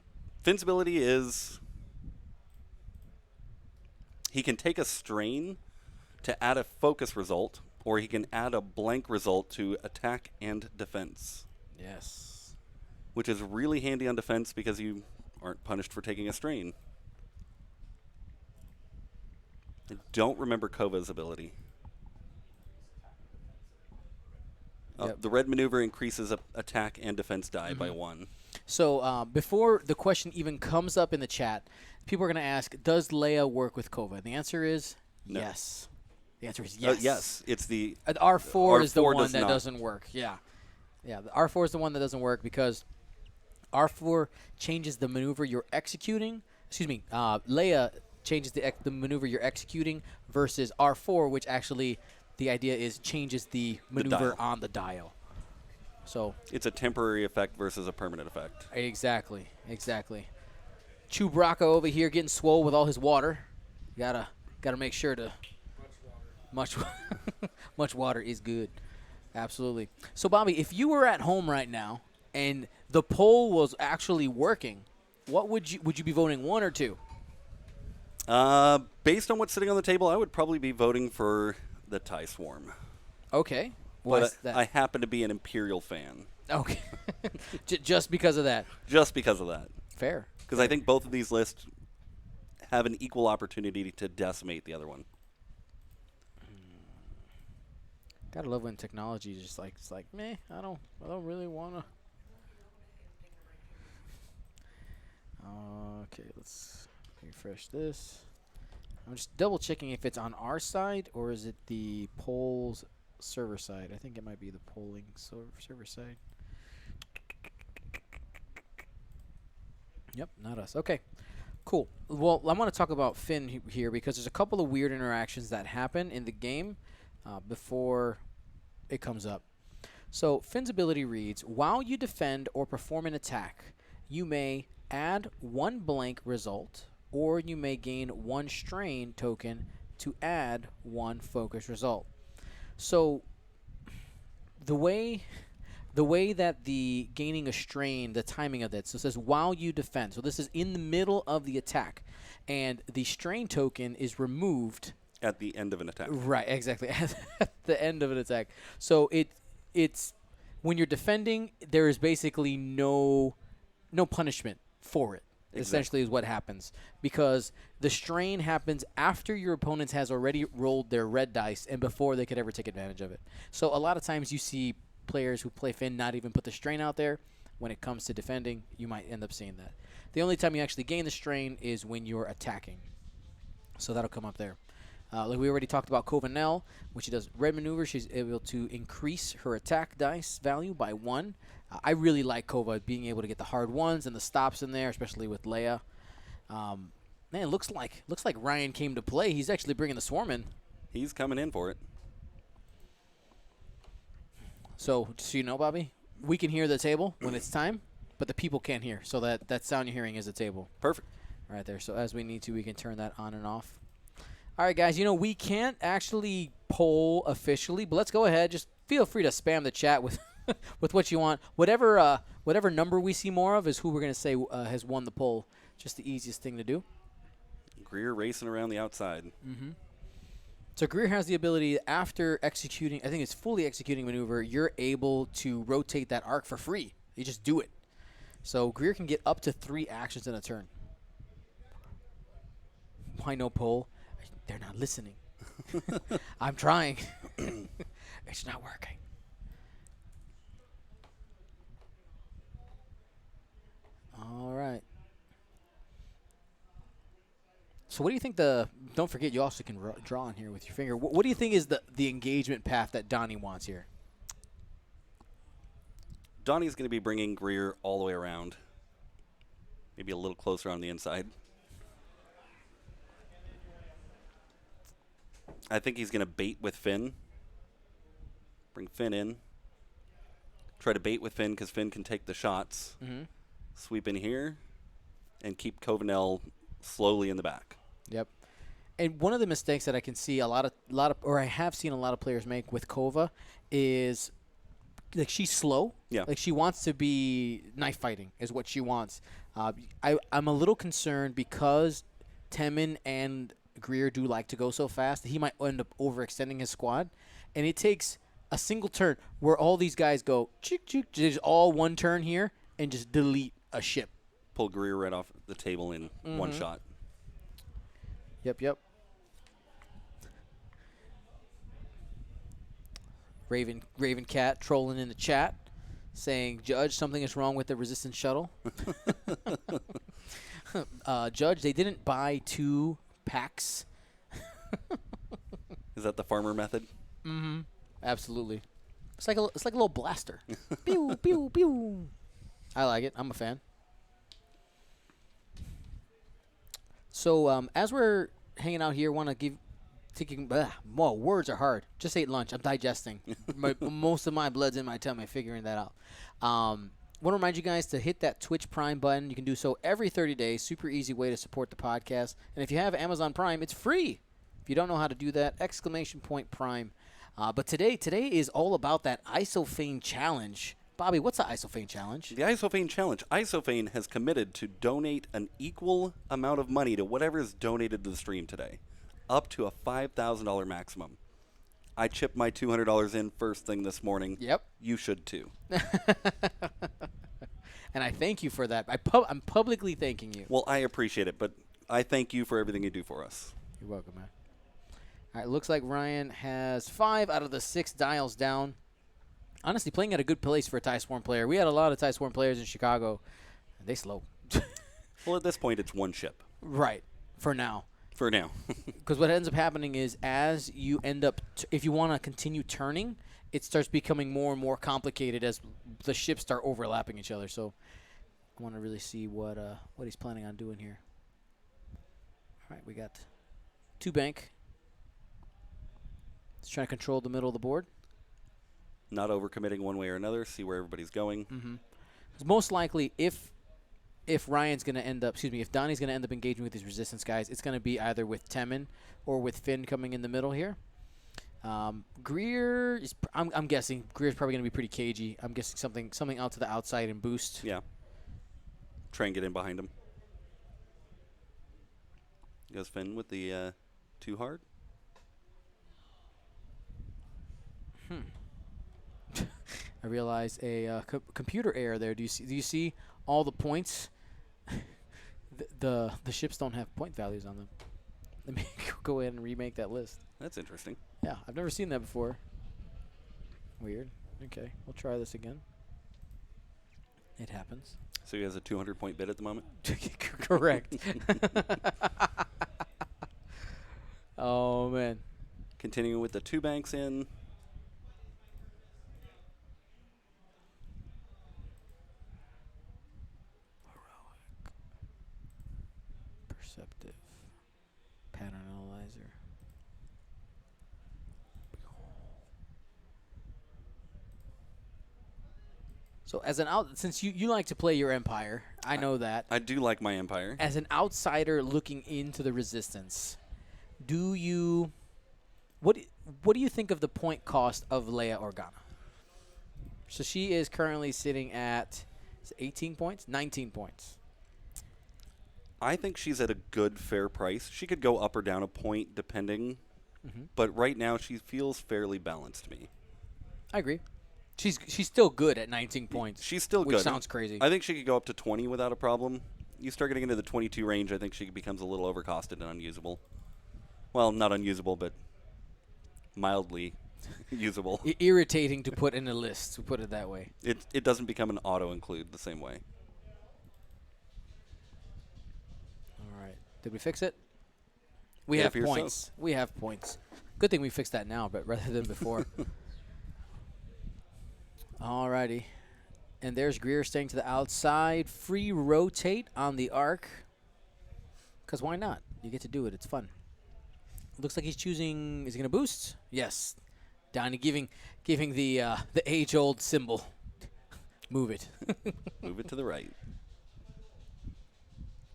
Finn's ability is he can take a strain to add a focus result, or he can add a blank result to attack and defense. Yes. Which is really handy on defense because you aren't punished for taking a strain. I don't remember Kova's ability. Yep. The red maneuver increases attack and defense die by 1. So before the question even comes up in the chat, people are going to ask, does Leia work with Kova? The answer is No. yes. The answer is yes. Yes, it's the R4 is the R4 one does that not. doesn't work. Yeah. Yeah, the R4 is the one that doesn't work because R4 changes the maneuver you're executing. Excuse me, Leia changes the maneuver you're executing versus R4, which actually the idea is changes the maneuver dial. on the dial. So it's a temporary effect versus a permanent effect. exactly. Chewbacca over here getting swole with all his water. Gotta make sure to much water is good. Absolutely. So Bobby, if you were at home right now and the poll was actually working, what would you be voting, 1 or 2? Based on what's sitting on the table, I would probably be voting for the TIE Swarm. Okay. But What's that? I happen to be an Imperial fan. Okay. Just because of that. Just because of that. Fair. Because I think both of these lists have an equal opportunity to decimate the other one. Gotta love when technology is just like, it's like, meh, I don't really wanna. Okay, let's refresh this. I'm just double checking if it's on our side or is it the polls server side. I think it might be the polling server side. Yep, not us. Okay, cool. Well, I want to talk about Finn here because there's a couple of weird interactions that happen in the game before it comes up. So Finn's ability reads, while you defend or perform an attack, you may add 1 blank result, or you may gain 1 strain token to add 1 focus result. So the way that the gaining a strain, the timing of that, so it says while you defend. So this is in the middle of the attack, and the strain token is removed At the end of an attack. right, exactly, at the end of an attack. So it's when you're defending, there is basically no punishment for it. Essentially is what happens, because the strain happens after your opponent has already rolled their red dice and before they could ever take advantage of it. So a lot of times you see players who play Finn not even put the strain out there. When it comes to defending, you might end up seeing that. The only time you actually gain the strain is when you're attacking. So that'll come up there. Like we already talked about Covanel, when she does red maneuver, she's able to increase her attack dice value by 1. I really like Kova being able to get the hard ones and the stops in there, especially with Leia. Man, looks like Ryan came to play. He's actually bringing the swarm in. He's coming in for it. So, just so you know, Bobby, we can hear the table when it's time, but the people can't hear. So that sound you're hearing is the table. Perfect. Right there. So as we need to, we can turn that on and off. All right, guys, we can't actually poll officially, but let's go ahead. Just feel free to spam the chat with with what you want. Whatever number we see more of is who we're going to say has won the poll. Just the easiest thing to do. Greer racing around the outside. So Greer has the ability, after executing, I think it's fully executing maneuver, you're able to rotate that arc for free. You just do it. So Greer can get up to 3 actions in a turn. Why no poll? They're not listening. I'm trying. It's not working. All right. So what do you think don't forget you also can draw on here with your finger. What do you think is the engagement path that Donnie wants here? Donnie's going to be bringing Greer all the way around. Maybe a little closer on the inside. I think he's going to bait with Finn. Bring Finn in. Try to bait with Finn because Finn can take the shots. Sweep in here. And keep Covanel slowly in the back. Yep. And one of the mistakes that I can see I have seen a lot of players make with Kova is, like, she's slow. Yeah. Like, she wants to be knife fighting is what she wants. I'm a little concerned because Temin and Greer do like to go so fast that he might end up overextending his squad. And it takes a single turn where all these guys go, chick, chick, just all one turn here and just delete a ship. Pull Greer right off the table in one shot. Yep. Raven Cat trolling in the chat, saying, "Judge, something is wrong with the Resistance shuttle." Judge, they didn't buy 2 packs. Is that the farmer method? Absolutely. It's like a little blaster. Pew pew pew. I like it. I'm a fan. So as we're hanging out here, want to more words are hard. Just ate lunch. I'm digesting. Most of my blood's in my tummy, figuring that out. Want to remind you guys to hit that Twitch Prime button. You can do so every 30 days. Super easy way to support the podcast. And if you have Amazon Prime, it's free. If you don't know how to do that, !Prime. But today is all about that Isophane challenge. Bobby, what's the Isophane challenge? The Isophane challenge. Isophane has committed to donate an equal amount of money to whatever is donated to the stream today, up to a $5,000 maximum. I chipped my $200 in first thing this morning. Yep. You should too. And I thank you for that. I'm publicly thanking you. Well, I appreciate it, but I thank you for everything you do for us. You're welcome, man. All right, looks like Ryan has 5 out of the 6 dials down. Honestly, playing at a good place for a TIE Swarm player. We had a lot of TIE Swarm players in Chicago. And they slow. Well, at this point, it's one ship. Right. For now. For now. Because what ends up happening is as you end up, if you want to continue turning, it starts becoming more and more complicated as the ships start overlapping each other. So I want to really see what he's planning on doing here. All right, we got 2 bank. He's trying to control the middle of the board. Not overcommitting one way or another. See where everybody's going. Because most likely, if Ryan's going to end up, if Donnie's going to end up engaging with these Resistance guys, it's going to be either with Temin or with Finn coming in the middle here. Greer is, I'm guessing Greer's probably going to be pretty cagey. I'm guessing something out to the outside and boost. Yeah. Try and get in behind him. Goes Finn with the too hard. I realized a computer error there. Do you see all the points? The ships don't have point values on them. Let me go ahead and remake that list. That's interesting. Yeah, I've never seen that before. Weird. Okay, we'll try this again. It happens. So he has a 200-point bid at the moment. Correct. Oh man. Continuing with the 2 banks in. Perceptive. Pattern analyzer. So as an since you like to play your Empire, I know that. I do like my Empire. As an outsider looking into the Resistance, what do you think of the point cost of Leia Organa? So she is currently sitting at 18 points, 19 points. I think she's at a good, fair price. She could go up or down a point depending, but right now she feels fairly balanced to me. I agree. She's still good at 19 points. She's still which good. Sounds crazy. I think she could go up to 20 without a problem. You start getting into the 22 range, I think she becomes a little overcosted and unusable. Well, not unusable, but mildly usable. Irritating to put in a list, to put it that way. It doesn't become an auto-include the same way. All right. Did we fix it? We It have appears so. points. We have points. Good thing we fixed that now, but rather than before. Alrighty. And there's Greer staying to the outside. Free rotate on the arc. Because why not? You get to do it. It's fun. Looks like he's choosing. Is he going to boost? Yes. Donnie giving the age-old symbol. Move it. Move it to the right.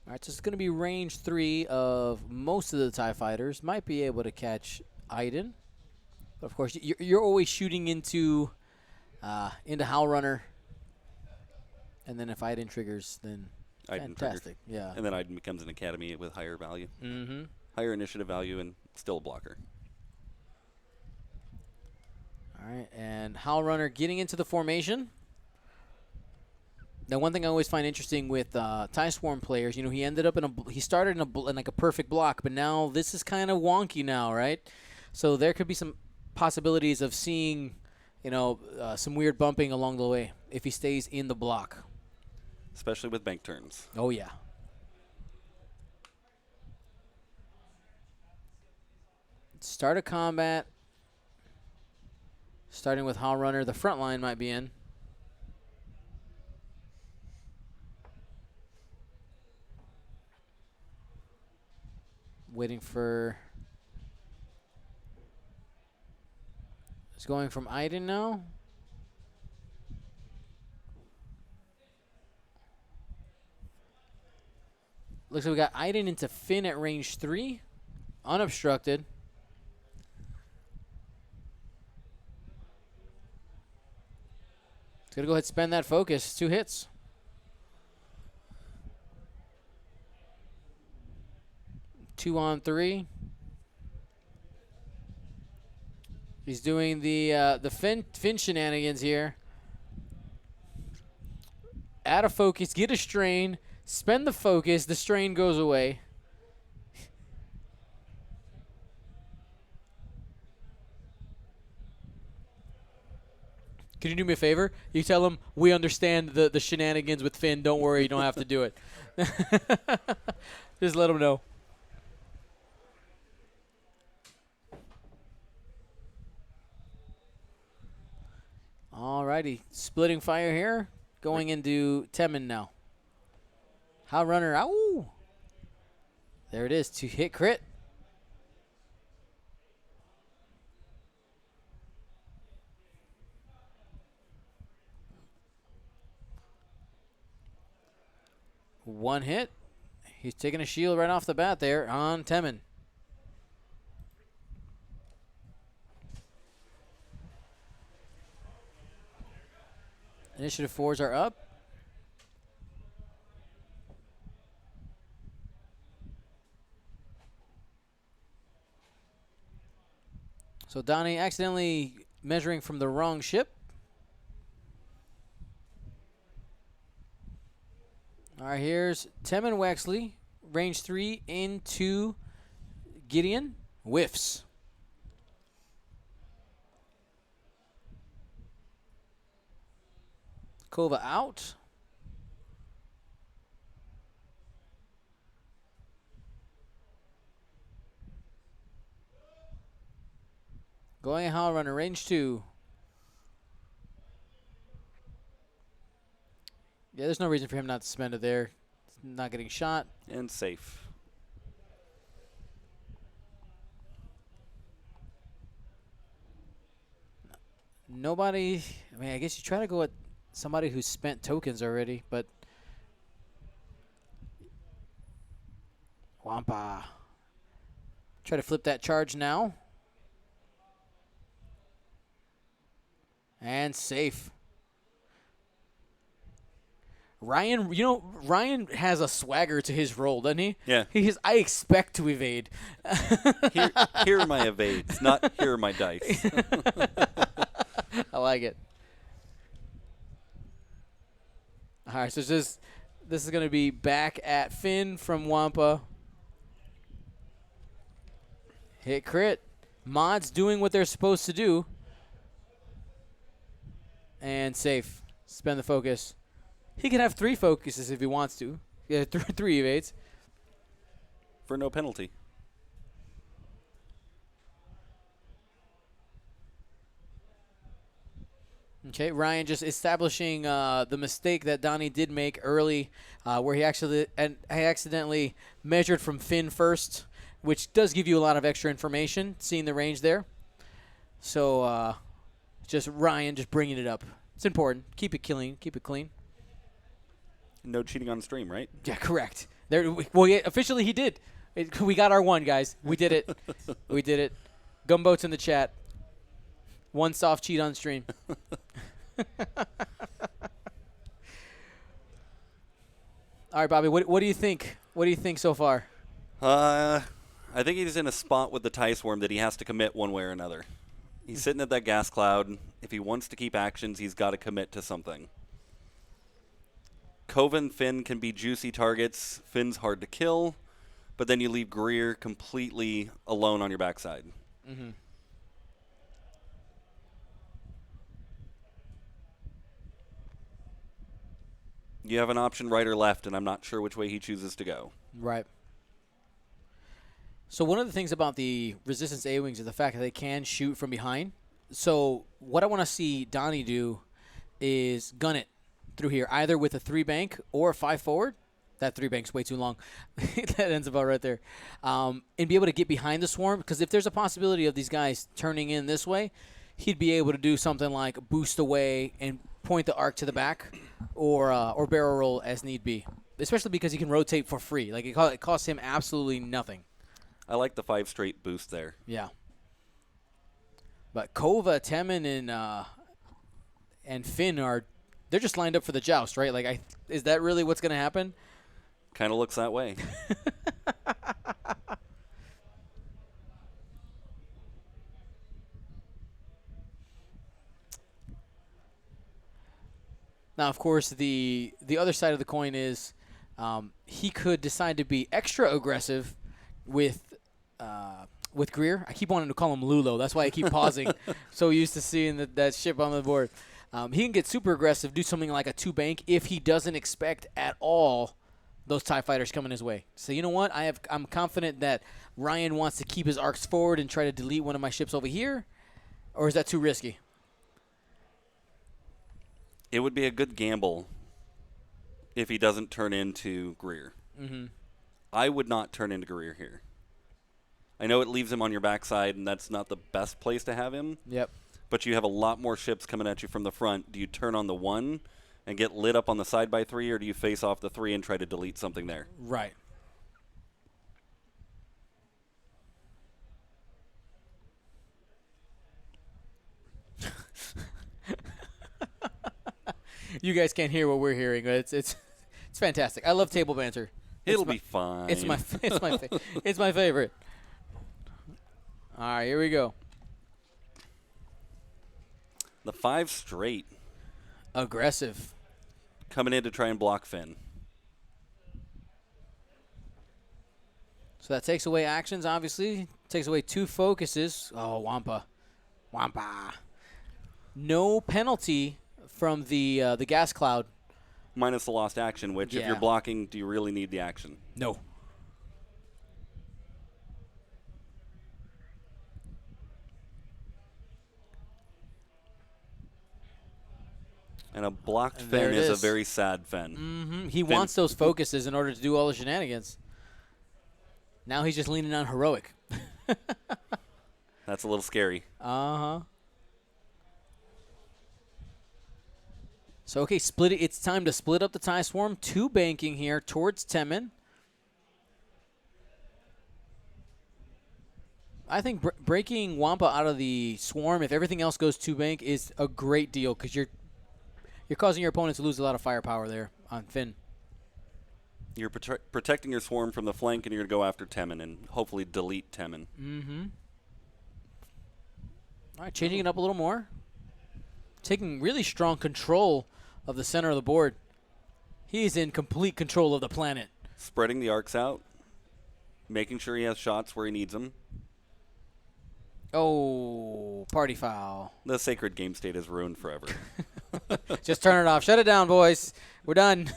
All right, so it's going to be range 3 of most of the TIE fighters. Might be able to catch Iden. But, of course, you're always shooting into Howl Runner. And then if Iden triggers, then Iden fantastic. triggers. Yeah. And then Iden becomes an academy with higher value. Mm-hmm. Higher initiative value and still a blocker. All right, and Howl Runner getting into the formation. Now, one thing I always find interesting with TIE Swarm players, he ended up he started in like a perfect block, but now this is kind of wonky now, right? So there could be some possibilities of seeing, some weird bumping along the way if he stays in the block. Especially with bank turns. Oh, yeah. Start of combat. Starting with Howl Runner. The front line might be in. Waiting for... It's going from Iden now. Looks like we got Iden into Finn at range 3. Unobstructed. He's going to go ahead and spend that focus. 2 hits. Two on 3. He's doing the Finn shenanigans here. Add a focus, get a strain, spend the focus, the strain goes away. Can you do me a favor? You tell him we understand the shenanigans with Finn. Don't worry, you don't have to do it. Just let him know. Alrighty, splitting fire here. Going into Temin now. Howl Runner, ow! There it is, 2-hit crit. One hit. He's taking a shield right off the bat there on Temin. Initiative 4s are up. So Donnie accidentally measuring from the wrong ship. All right, here's Tim and Wexley. Range 3 into Gideon. Whiffs. Kova out. Going Howl Runner, range 2. Yeah, there's no reason for him not to spend it there. Not getting shot. And safe. Nobody, I mean, I guess you try to go at somebody who's spent tokens already, but Wampa. Try to flip that charge now. And safe. Ryan, Ryan has a swagger to his role, doesn't he? Yeah. I expect to evade. Here are my evades, not here are my dice. I like it. All right, so this is going to be back at Finn from Wampa. Hit crit. Mods doing what they're supposed to do. And safe. Spend the focus. He can have 3 focuses if he wants to. Yeah, 3 evades. For no penalty. Okay, Ryan just establishing the mistake that Donnie did make early, where he accidentally measured from Finn first, which does give you a lot of extra information, seeing the range there. So just Ryan just bringing it up. It's important. Keep it clean. Keep it clean. No cheating on stream, right? Yeah, correct. Well, yeah, officially he did. We got our 1, guys. We did it. We did it. Gumboat's in the chat. 1 soft cheat on stream. All right, Bobby. What do you think? What do you think so far? I think he's in a spot with the tie swarm that he has to commit one way or another. He's sitting at that gas cloud. If he wants to keep actions, he's got to commit to something. Coven, Finn can be juicy targets. Finn's hard to kill, but then you leave Greer completely alone on your backside. Mm-hmm. You have an option right or left, and I'm not sure which way he chooses to go. Right. So one of the things about the Resistance A-Wings is the fact that they can shoot from behind. So what I want to see Donnie do is gun it through here, either with a 3-bank or a 5-forward. That 3-bank's way too long. That ends about right there. And be able to get behind the swarm, because if there's a possibility of these guys turning in this way, he'd be able to do something like boost away and point the arc to the back or barrel roll as need be, especially because he can rotate for free. Like it costs him absolutely nothing. I like the 5 straight boost there. Yeah. But Kova, Temin, and Finn they're just lined up for the joust, right? Like, is that really what's going to happen? Kind of looks that way. Now, of course, the other side of the coin is he could decide to be extra aggressive with Greer. I keep wanting to call him Lulo. That's why I keep pausing. So used to seeing that ship on the board. He can get super aggressive, do something like a 2-bank if he doesn't expect at all those TIE fighters coming his way. So you know what? I'm confident that Ryan wants to keep his arcs forward and try to delete one of my ships over here. Or is that too risky? It would be a good gamble if he doesn't turn into Greer. Mm-hmm. I would not turn into Greer here. I know it leaves him on your backside, and that's not the best place to have him. Yep. But you have a lot more ships coming at you from the front. Do you turn on the 1 and get lit up on the side by 3, or do you face off the 3 and try to delete something there? Right. You guys can't hear what we're hearing, but it's fantastic. I love table banter. It'll be fine. It's my favorite. All right, here we go. The 5 straight Aggressive. coming in to try and block Finn. So that takes away actions, obviously. Takes away 2 focuses. Oh, Wampa. Wampa. No penalty from the gas cloud. Minus the lost action, which if Yeah. you're blocking, do you really need the action? No. And a blocked And there Fen it is a is. very sad Fen. He wants those focuses in order to do all the shenanigans. Now he's just leaning on heroic. That's a little scary. Uh-huh. So, okay, split it. It's time to split up the tie swarm. 2 banking here towards Temin. I think breaking Wampa out of the swarm, if everything else goes 2 bank, is a great deal because you're causing your opponent to lose a lot of firepower there on Finn. You're protecting your swarm from the flank, and you're going to go after Temin and hopefully delete Temin. Mm-hmm. All right, changing it up a little more. Taking really strong control of the center of the board. He's in complete control of the planet. Spreading the arcs out, making sure he has shots where he needs them. Oh, party foul. The sacred game state is ruined forever. Just turn it off. Shut it down, boys. We're done.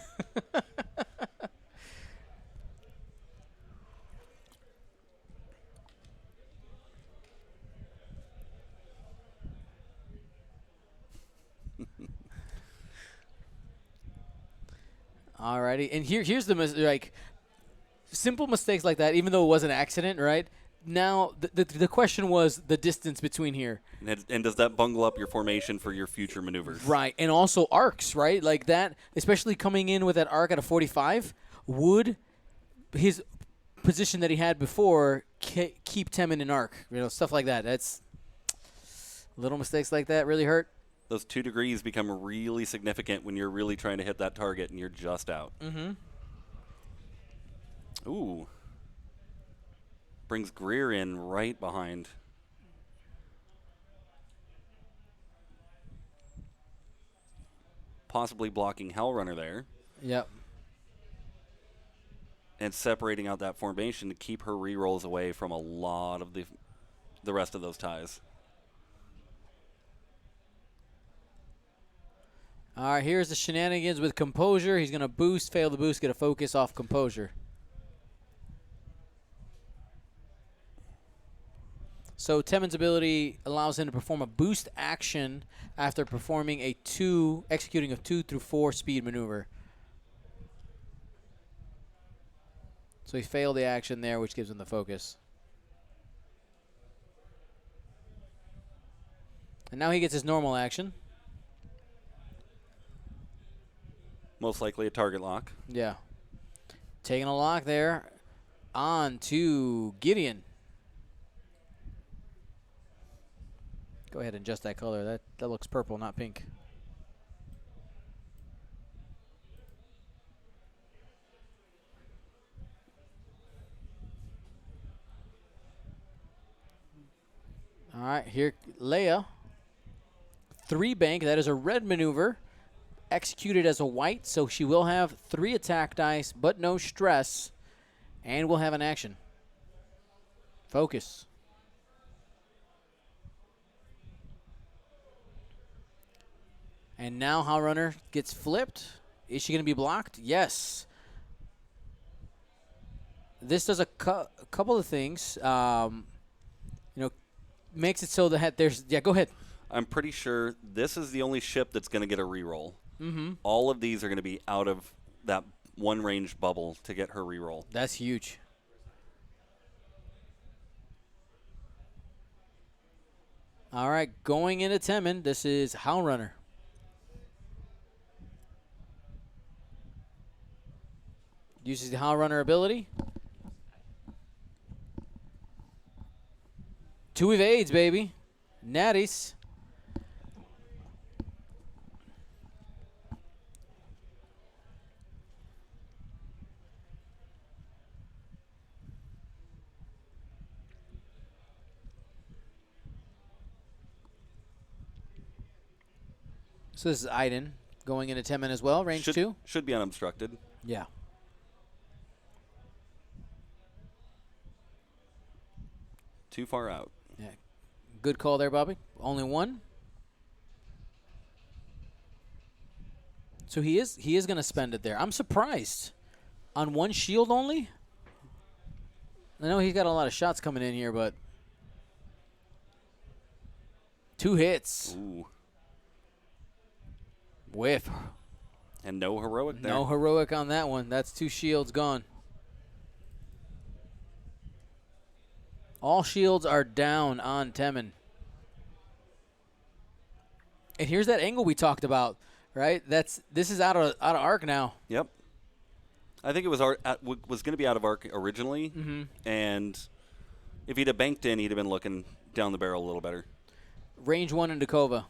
Alrighty, and here's the simple mistakes like that. Even though it was an accident, right? Now the question was the distance between here, And does that bungle up your formation for your future maneuvers? right? And also arcs, right? Like that, especially coming in with that arc at a 45, would his position that he had before keep Temin in arc? Stuff like that. That's little mistakes like that really hurt. Those 2 degrees become really significant when you're really trying to hit that target and you're just out. Mm-hmm. Ooh. Brings Greer in right behind. Possibly blocking Hellrunner there. Yep. And separating out that formation to keep her rerolls away from a lot of the rest of those ties. All right, here's the shenanigans with Composure. He's going to boost, fail the boost, get a focus off Composure. So Temin's ability allows him to perform a boost action after performing executing a 2 through 4 speed maneuver. So he failed the action there, which gives him the focus. And now he gets his normal action. Most likely a target lock. Yeah. Taking a lock there. On to Gideon. Go ahead and adjust that color. That looks purple, not pink. All right, here, Leia. 3 bank. That is a red maneuver. Executed as a white, so she will have 3 attack dice, but no stress, and will have an action. Focus. And now Hellrunner gets flipped. Is she going to be blocked? Yes. This does a couple of things. Makes it so that there's... Yeah, go ahead. I'm pretty sure this is the only ship that's going to get a reroll. Mm-hmm. All of these are going to be out of that one range bubble to get her reroll. That's huge. All right, going into Temin, this is Hellrunner. Uses the Hellrunner ability. 2 evades, baby. Natties. So this is Iden going into Temin as well, range 2. Should be unobstructed. Yeah. too far out. Yeah. Good call there, Bobby. Only one. So he is going to spend it there. I'm surprised. On one shield only? I know he's got a lot of shots coming in here, but 2 hits. Ooh. Whiff. And no heroic there. No heroic on that one. That's 2 shields gone. All shields are down on Temin. And here's that angle we talked about, right? This is out of arc now. Yep. I think it was was going to be out of arc originally, and if he'd have banked in, he'd have been looking down the barrel a little better. Range 1 in Dakova.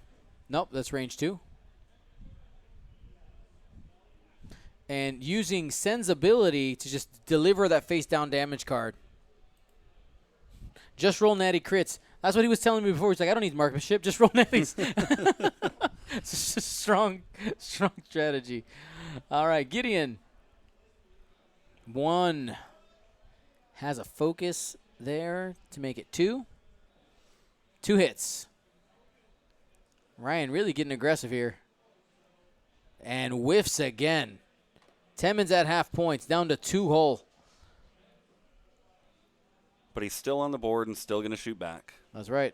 Nope, that's range 2. And using Sen's ability to just deliver that face-down damage card. Just roll natty crits. That's what he was telling me before. He's like, I don't need marksmanship. Just roll natties. It's a strong strategy. All right, Gideon. 1 has a focus there to make it 2. 2 hits. Ryan really getting aggressive here. And whiffs again. Temin's at half points, down to 2 whole. But he's still on the board and still going to shoot back. That's right.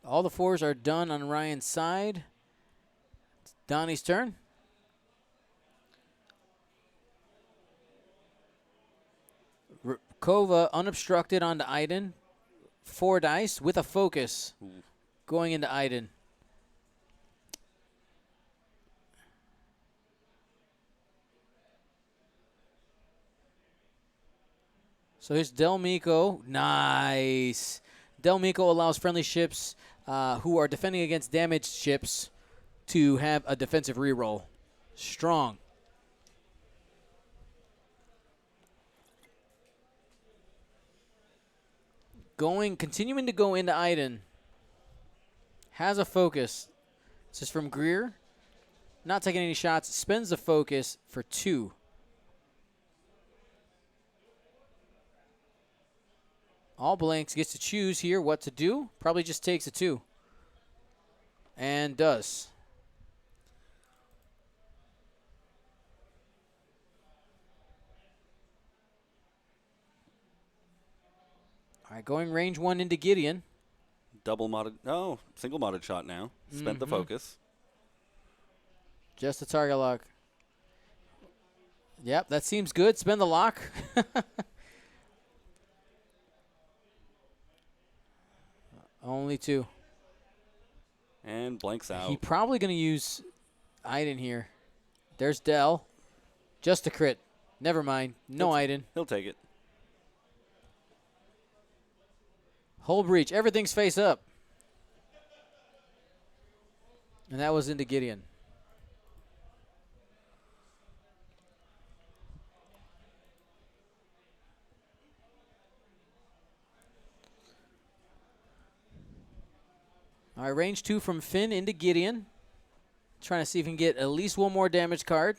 All the 4s are done on Ryan's side. It's Donnie's turn. Kova unobstructed onto Iden. 4 dice with a focus going into Iden. So here's Del Mico. Nice. Del Mico allows friendly ships who are defending against damaged ships to have a defensive reroll. Strong. Continuing to go into Iden. Has a focus. This is from Greer. Not taking any shots. Spends the focus for 2. All blanks gets to choose here what to do. Probably just takes a 2. And does. All right, going range 1 into Gideon. Double modded. Oh, single modded shot now. Spent the focus. Just a target lock. Yep, that seems good. Spend the lock. Only 2. And blanks out. He probably going to use Iden here. There's Dell. Just a crit. Never mind. No Iden. He'll take it. Whole breach. Everything's face up. And that was into Gideon. All right, range 2 from Finn into Gideon. Trying to see if he can get at least 1 more damage card.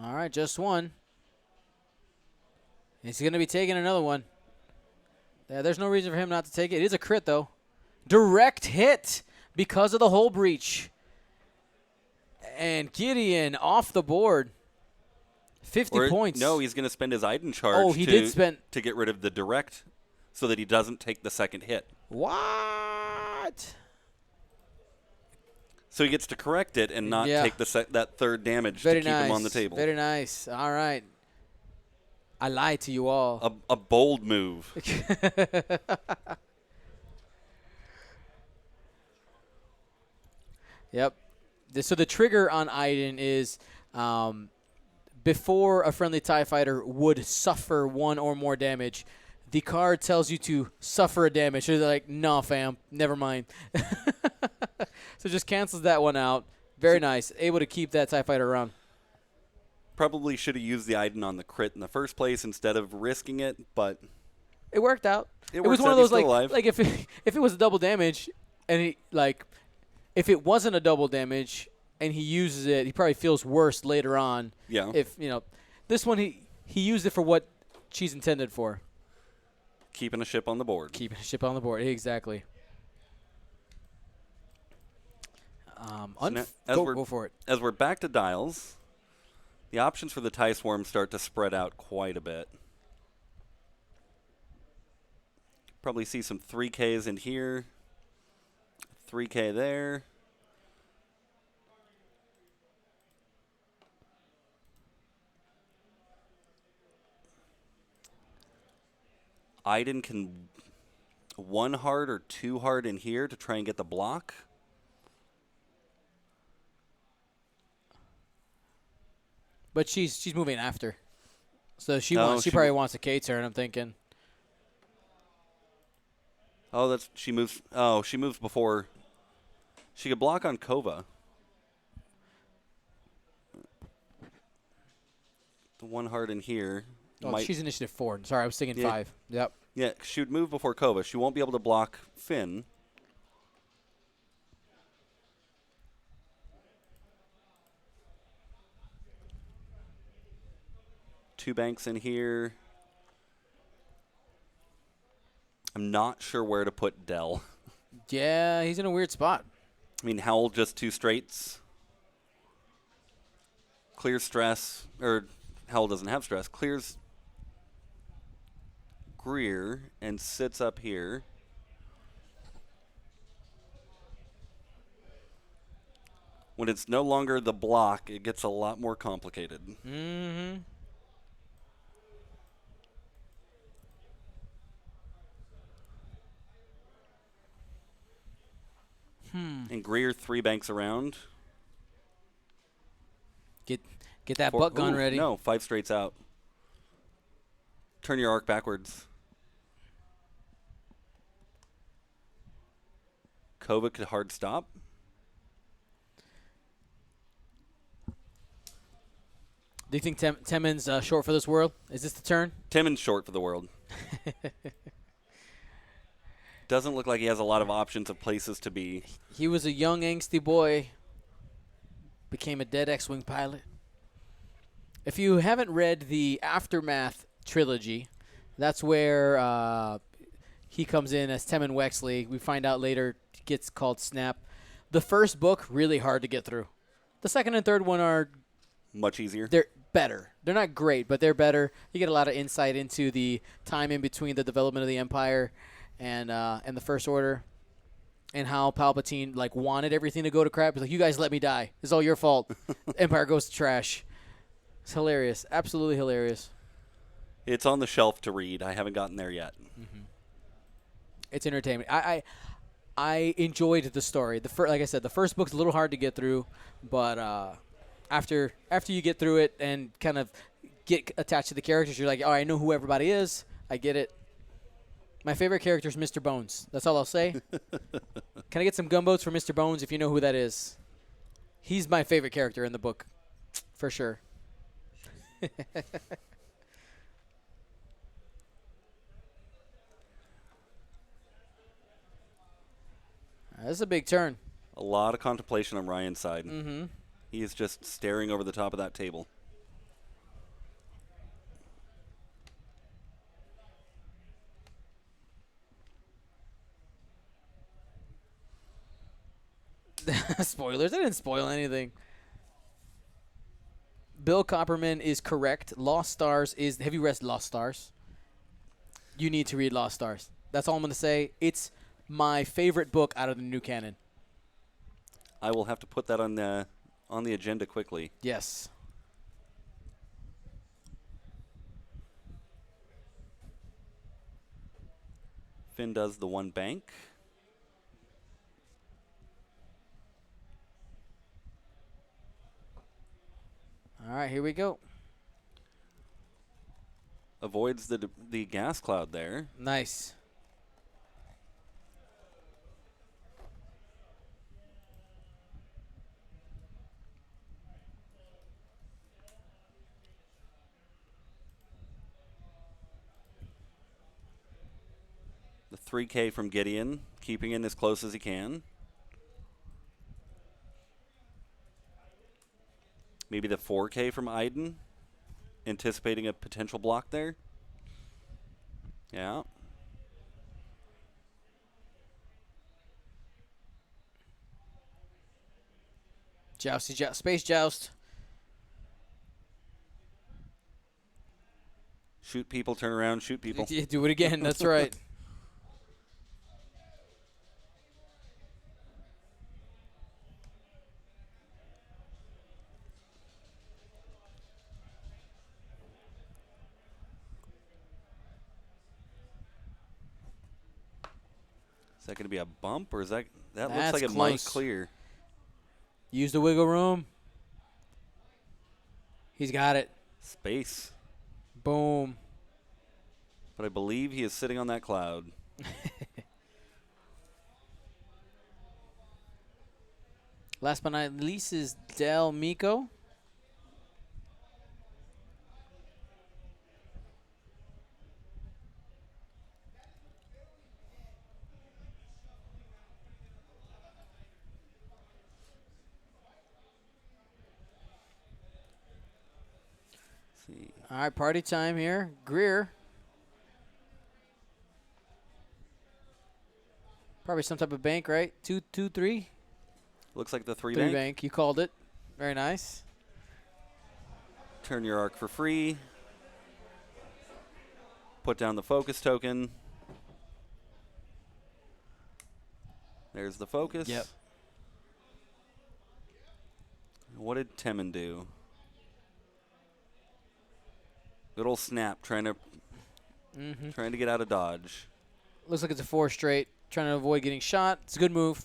All right, just 1. He's going to be taking another one. Yeah, there's no reason for him not to take it. It is a crit, though. Direct hit because of the hull breach. And Gideon off the board. 50 points. No, he's going to spend his Iden charge Oh, he did spend to get rid of the direct so that he doesn't take the second hit. What? So he gets to correct it and not take that third damage Very to keep him on the table. Very nice. All right. I lied to you all. A bold move. Yep. So the trigger on Iden is before a friendly TIE fighter would suffer 1 or more damage, the card tells you to suffer a damage. So they're like, no, fam, never mind. So just cancels that one out. Very nice. Able to keep that TIE fighter around. Probably should have used the Iden on the crit in the first place instead of risking it, but it worked out. It was works one out. of those He's still alive. if it was a double damage and if it wasn't a double damage and he uses it, he probably feels worse later on. Yeah. If this one he used it for what she's intended for. Keeping a ship on the board. Keeping a ship on the board. Exactly. Go for it. As we're back to dials, the options for the tie swarm start to spread out quite a bit. Probably see some 3Ks in here, 3K there. Iden can 1 hard or 2 hard in here to try and get the block. But she's moving after, so she No, she probably wants a K turn. I'm thinking. Oh, she moves. Oh, she moves before. She could block on Kova. The 1 hard in here. Oh, she's initiative 4. Sorry, I was thinking Yeah. 5. Yep. Yeah, she would move before Kova. She won't be able to block Finn. Two banks in here. I'm not sure where to put Dell. Yeah, he's in a weird spot. I mean, Howl just 2 straights. Clears stress, or Howl doesn't have stress. Clears Greer and sits up here. When it's no longer the block, it gets a lot more complicated. Mm-hmm. And Greer 3 banks around. Get that butt gun Ooh, ready. No, 5 straights out. Turn your arc backwards. Kova could hard stop. Do you think Temin's short for this world? Is this the turn? Timon's short for the world. Doesn't look like he has a lot of options of places to be. He was a young, angsty boy. Became a dead X-Wing pilot. If you haven't read the Aftermath trilogy, that's where he comes in as Temin Wexley. We find out later he gets called Snap. The first book, really hard to get through. The second and third one are Much easier. they're better. They're not great, but they're better. You get a lot of insight into the time in between the development of the Empire and the First Order, and how Palpatine wanted everything to go to crap. He's like, "You guys let me die. It's all your fault." Empire goes to trash. It's hilarious. Absolutely hilarious. It's on the shelf to read. I haven't gotten there yet. It's entertainment. I enjoyed the story. Like I said, the first book's a little hard to get through, but after you get through it and kind of get attached to the characters, you're like, "Oh, I know who everybody is. I get it." My favorite character is Mr. Bones. That's all I'll say. Can I get some gumboats for Mr. Bones if you know who that is? He's my favorite character in the book, for sure. This is a big turn. A lot of contemplation on Ryan's side. Mm-hmm. He is just staring over the top of that table. Spoilers. I didn't spoil anything. Bill Copperman is correct. Lost Stars is... Have you read Lost Stars? You need to read Lost Stars. That's all I'm going to say. It's my favorite book out of the new canon. I will have to put that on the agenda quickly. Yes. Finn does the 1 bank. All right, here we go. Avoids the gas cloud there. Nice. The 3K from Gideon, keeping in as close as he can. Maybe the 4K from Iden, anticipating a potential block there. Yeah. Jousty joust. Space joust. Shoot people, turn around, shoot people. Do it again. That's right. Is that going to be a bump, or is that looks That's like it close. might clear? Use the wiggle room. He's got it. Space. Boom. But I believe he is sitting on that cloud. Last but not least is Del Miko. Let's see. All right, party time here. Greer. Probably some type of bank, right? 2, 2, 3. Looks like the three Three bank. bank. You called it. Very nice. Turn your arc for free. Put down the focus token. There's the focus. Yep. What did Temin do? Good old snap, trying to get out of dodge. Looks like it's a 4 straight. Trying to avoid getting shot. It's a good move.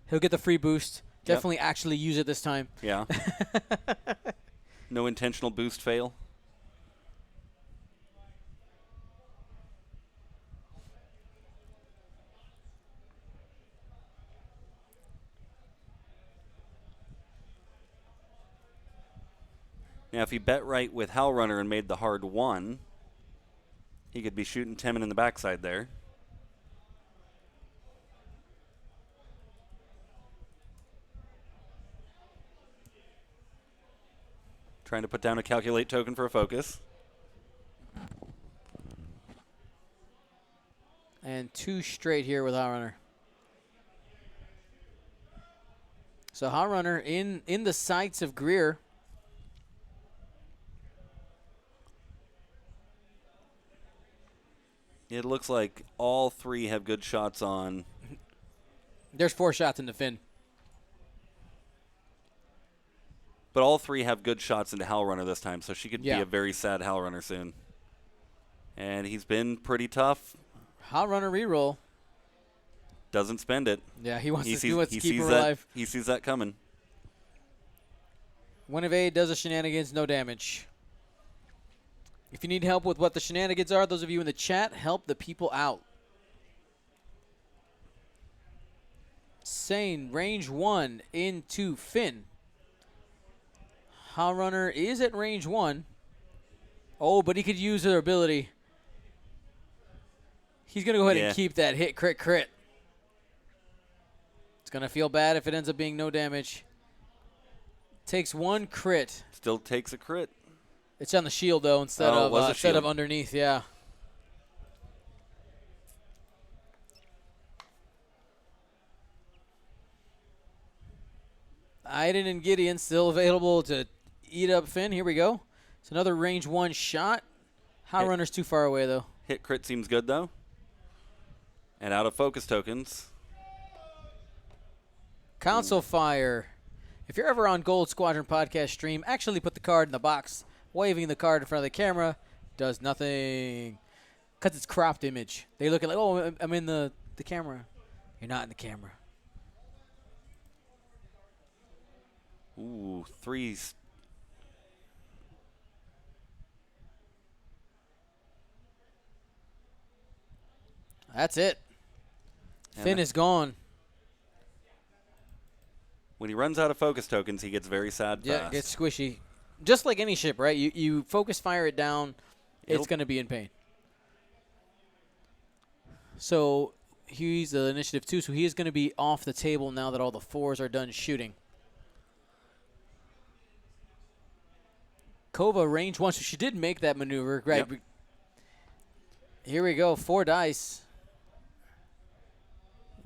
He'll get the free boost. Yep. Definitely actually use it this time. Yeah. No intentional boost fail. Now, if he bet right with Howl Runner and made the hard 1, he could be shooting Temin in the backside there. Trying to put down a calculate token for a focus. And 2 straight here with Hot Runner. So Hot Runner in the sights of Greer. It looks like all 3 have good shots on. There's 4 shots in the fin. But all 3 have good shots into Howl Runner this time, so she could Yeah. be a very sad Howl Runner soon. And he's been pretty tough. Hot Runner reroll. Doesn't spend it. Yeah, he wants to He keep her that, alive. He sees that coming. One evade does a shenanigans, no damage. If you need help with what the shenanigans are, those of you in the chat, help the people out. Sane, range 1 into Finn. Hot Runner is at range 1. Oh, but he could use her ability. He's going to go ahead and keep that hit, crit, crit. It's going to feel bad if it ends up being no damage. Takes 1 crit. Still takes a crit. It's on the shield, though, instead of underneath, yeah. Iden and Gideon still available to eat up Finn. Here we go. It's another range 1 shot. Hot Runner's too far away, though. Hit crit seems good, though. And out of focus tokens. Council Fire. If you're ever on Gold Squadron podcast stream, actually put the card in the box. Waving the card in front of the camera does nothing. Because it's cropped image. They look at like, oh, I'm in the camera. You're not in the camera. Ooh, 3s. That's it. And Finn is gone. When he runs out of focus tokens, he gets very sad Yeah, fast. it gets squishy. Just like any ship, right? You focus fire it down, it's going to be in pain. So he's the initiative 2, so he is going to be off the table now that all the 4s are done shooting. Kova range 1, so she did make that maneuver. Right. Yep. Here we go. 4 dice.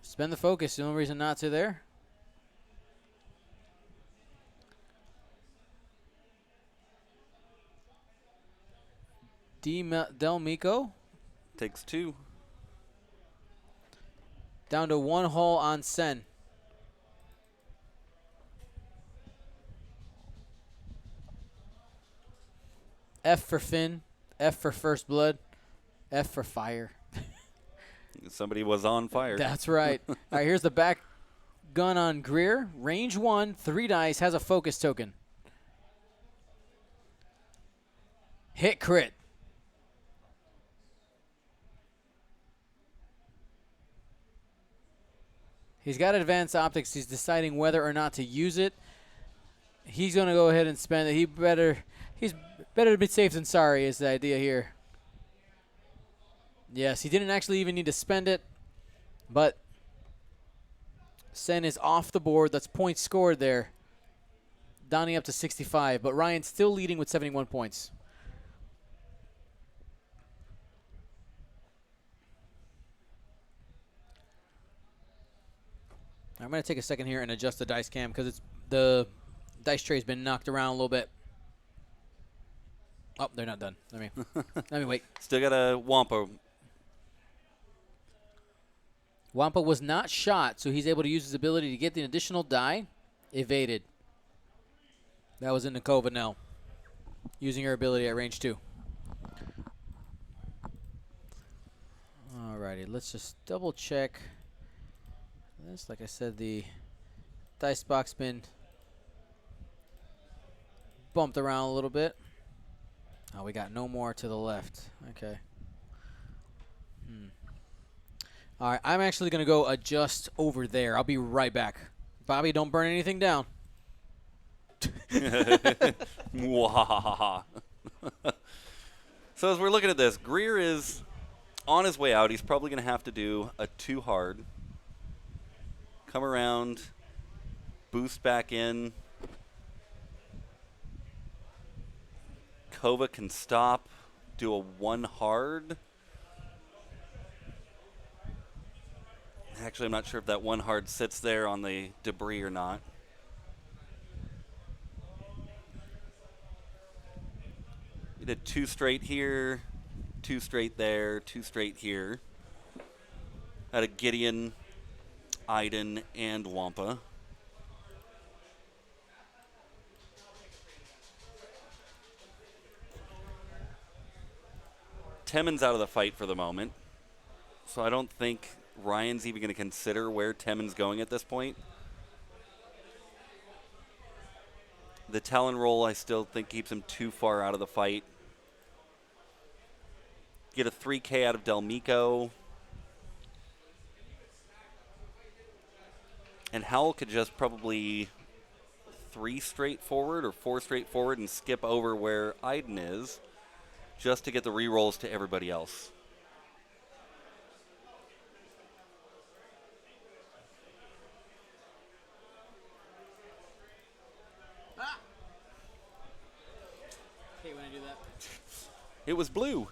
Spend the focus. No reason not to there. Del Mico Takes 2. down to 1 hole on Sen. F for Finn. F for First Blood. F for Fire. Somebody was on fire. That's right. All right, here's the back gun on Greer. Range 1, 3 dice, has a focus token. Hit crit. He's got advanced optics. He's deciding whether or not to use it. He's going to go ahead and spend it. He's better to be safe than sorry is the idea here. Yes, he didn't actually even need to spend it, but Sen is off the board. That's points scored there. Donnie up to 65, but Ryan's still leading with 71 points. I'm going to take a second here and adjust the dice cam because the dice tray's been knocked around a little bit. Oh, they're not done. Let me wait. Still got a Wampa. Wampa was not shot, so he's able to use his ability to get the additional die. Evaded. That was in the Kova now. Using her ability at range 2. Alrighty, let's just double check this. Like I said, the dice box been bumped around a little bit. Oh, we got no more to the left. Okay. All right, I'm actually going to go adjust over there. I'll be right back. Bobby, don't burn anything down. Mwahaha. So as we're looking at this, Greer is on his way out. He's probably going to have to do a 2 hard. Come around, boost back in. Kova can stop, do a 1 hard. Actually, I'm not sure if that 1 hard sits there on the debris or not. He did 2 straight here, 2 straight there, 2 straight here. Had a Gideon, Iden, and Wampa. Temen's out of the fight for the moment, so I don't think Ryan's even going to consider where Temen's going at this point. The Talon roll, I still think, keeps him too far out of the fight. Get a 3K out of Del Mico. And Howl could just probably 3 straight forward or 4 straight forward and skip over where Iden is, just to get the rerolls to everybody else. Hate when I do that. It was blue.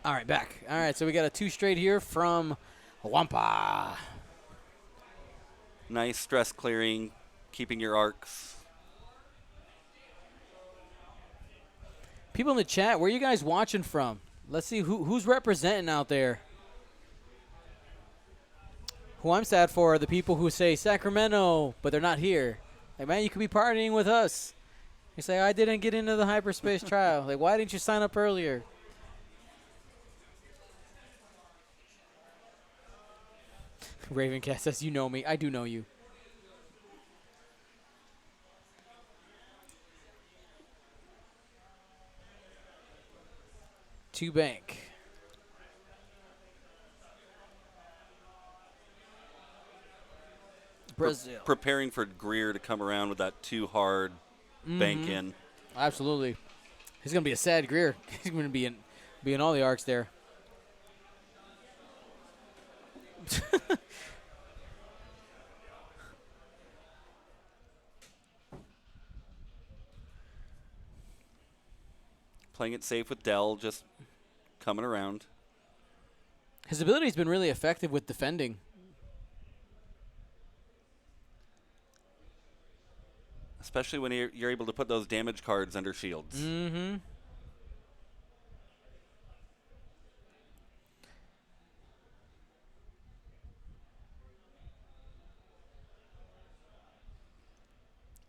All right, back. All right, so we got a 2 straight here from Wampa. Nice stress clearing, keeping your arcs. People in the chat, where are you guys watching from? Let's see who's representing out there. Who I'm sad for are the people who say Sacramento, but they're not here. Like, man, you could be partying with us. You say, I didn't get into the hyperspace trial. Like, why didn't you sign up earlier? Ravencat says, you know me. I do know you. To bank. Brazil. Preparing for Greer to come around with that 2 hard bank in. Absolutely. He's going to be a sad Greer. He's going to be in all the arcs there. playing it safe with Dell, just coming around. His ability's been really effective with defending. Especially when you're able to put those damage cards under shields. Mm-hmm.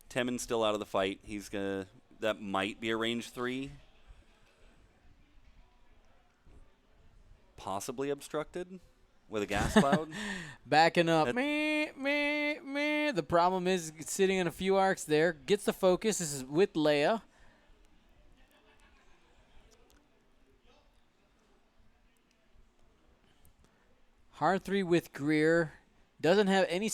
Temen's still out of the fight. He's gonna. That might be a range 3. Possibly obstructed with a gas cloud. Backing up. That- Me. The problem is sitting in a few arcs there. Gets the focus. This is with Leia. Hard 3 with Greer. Doesn't have any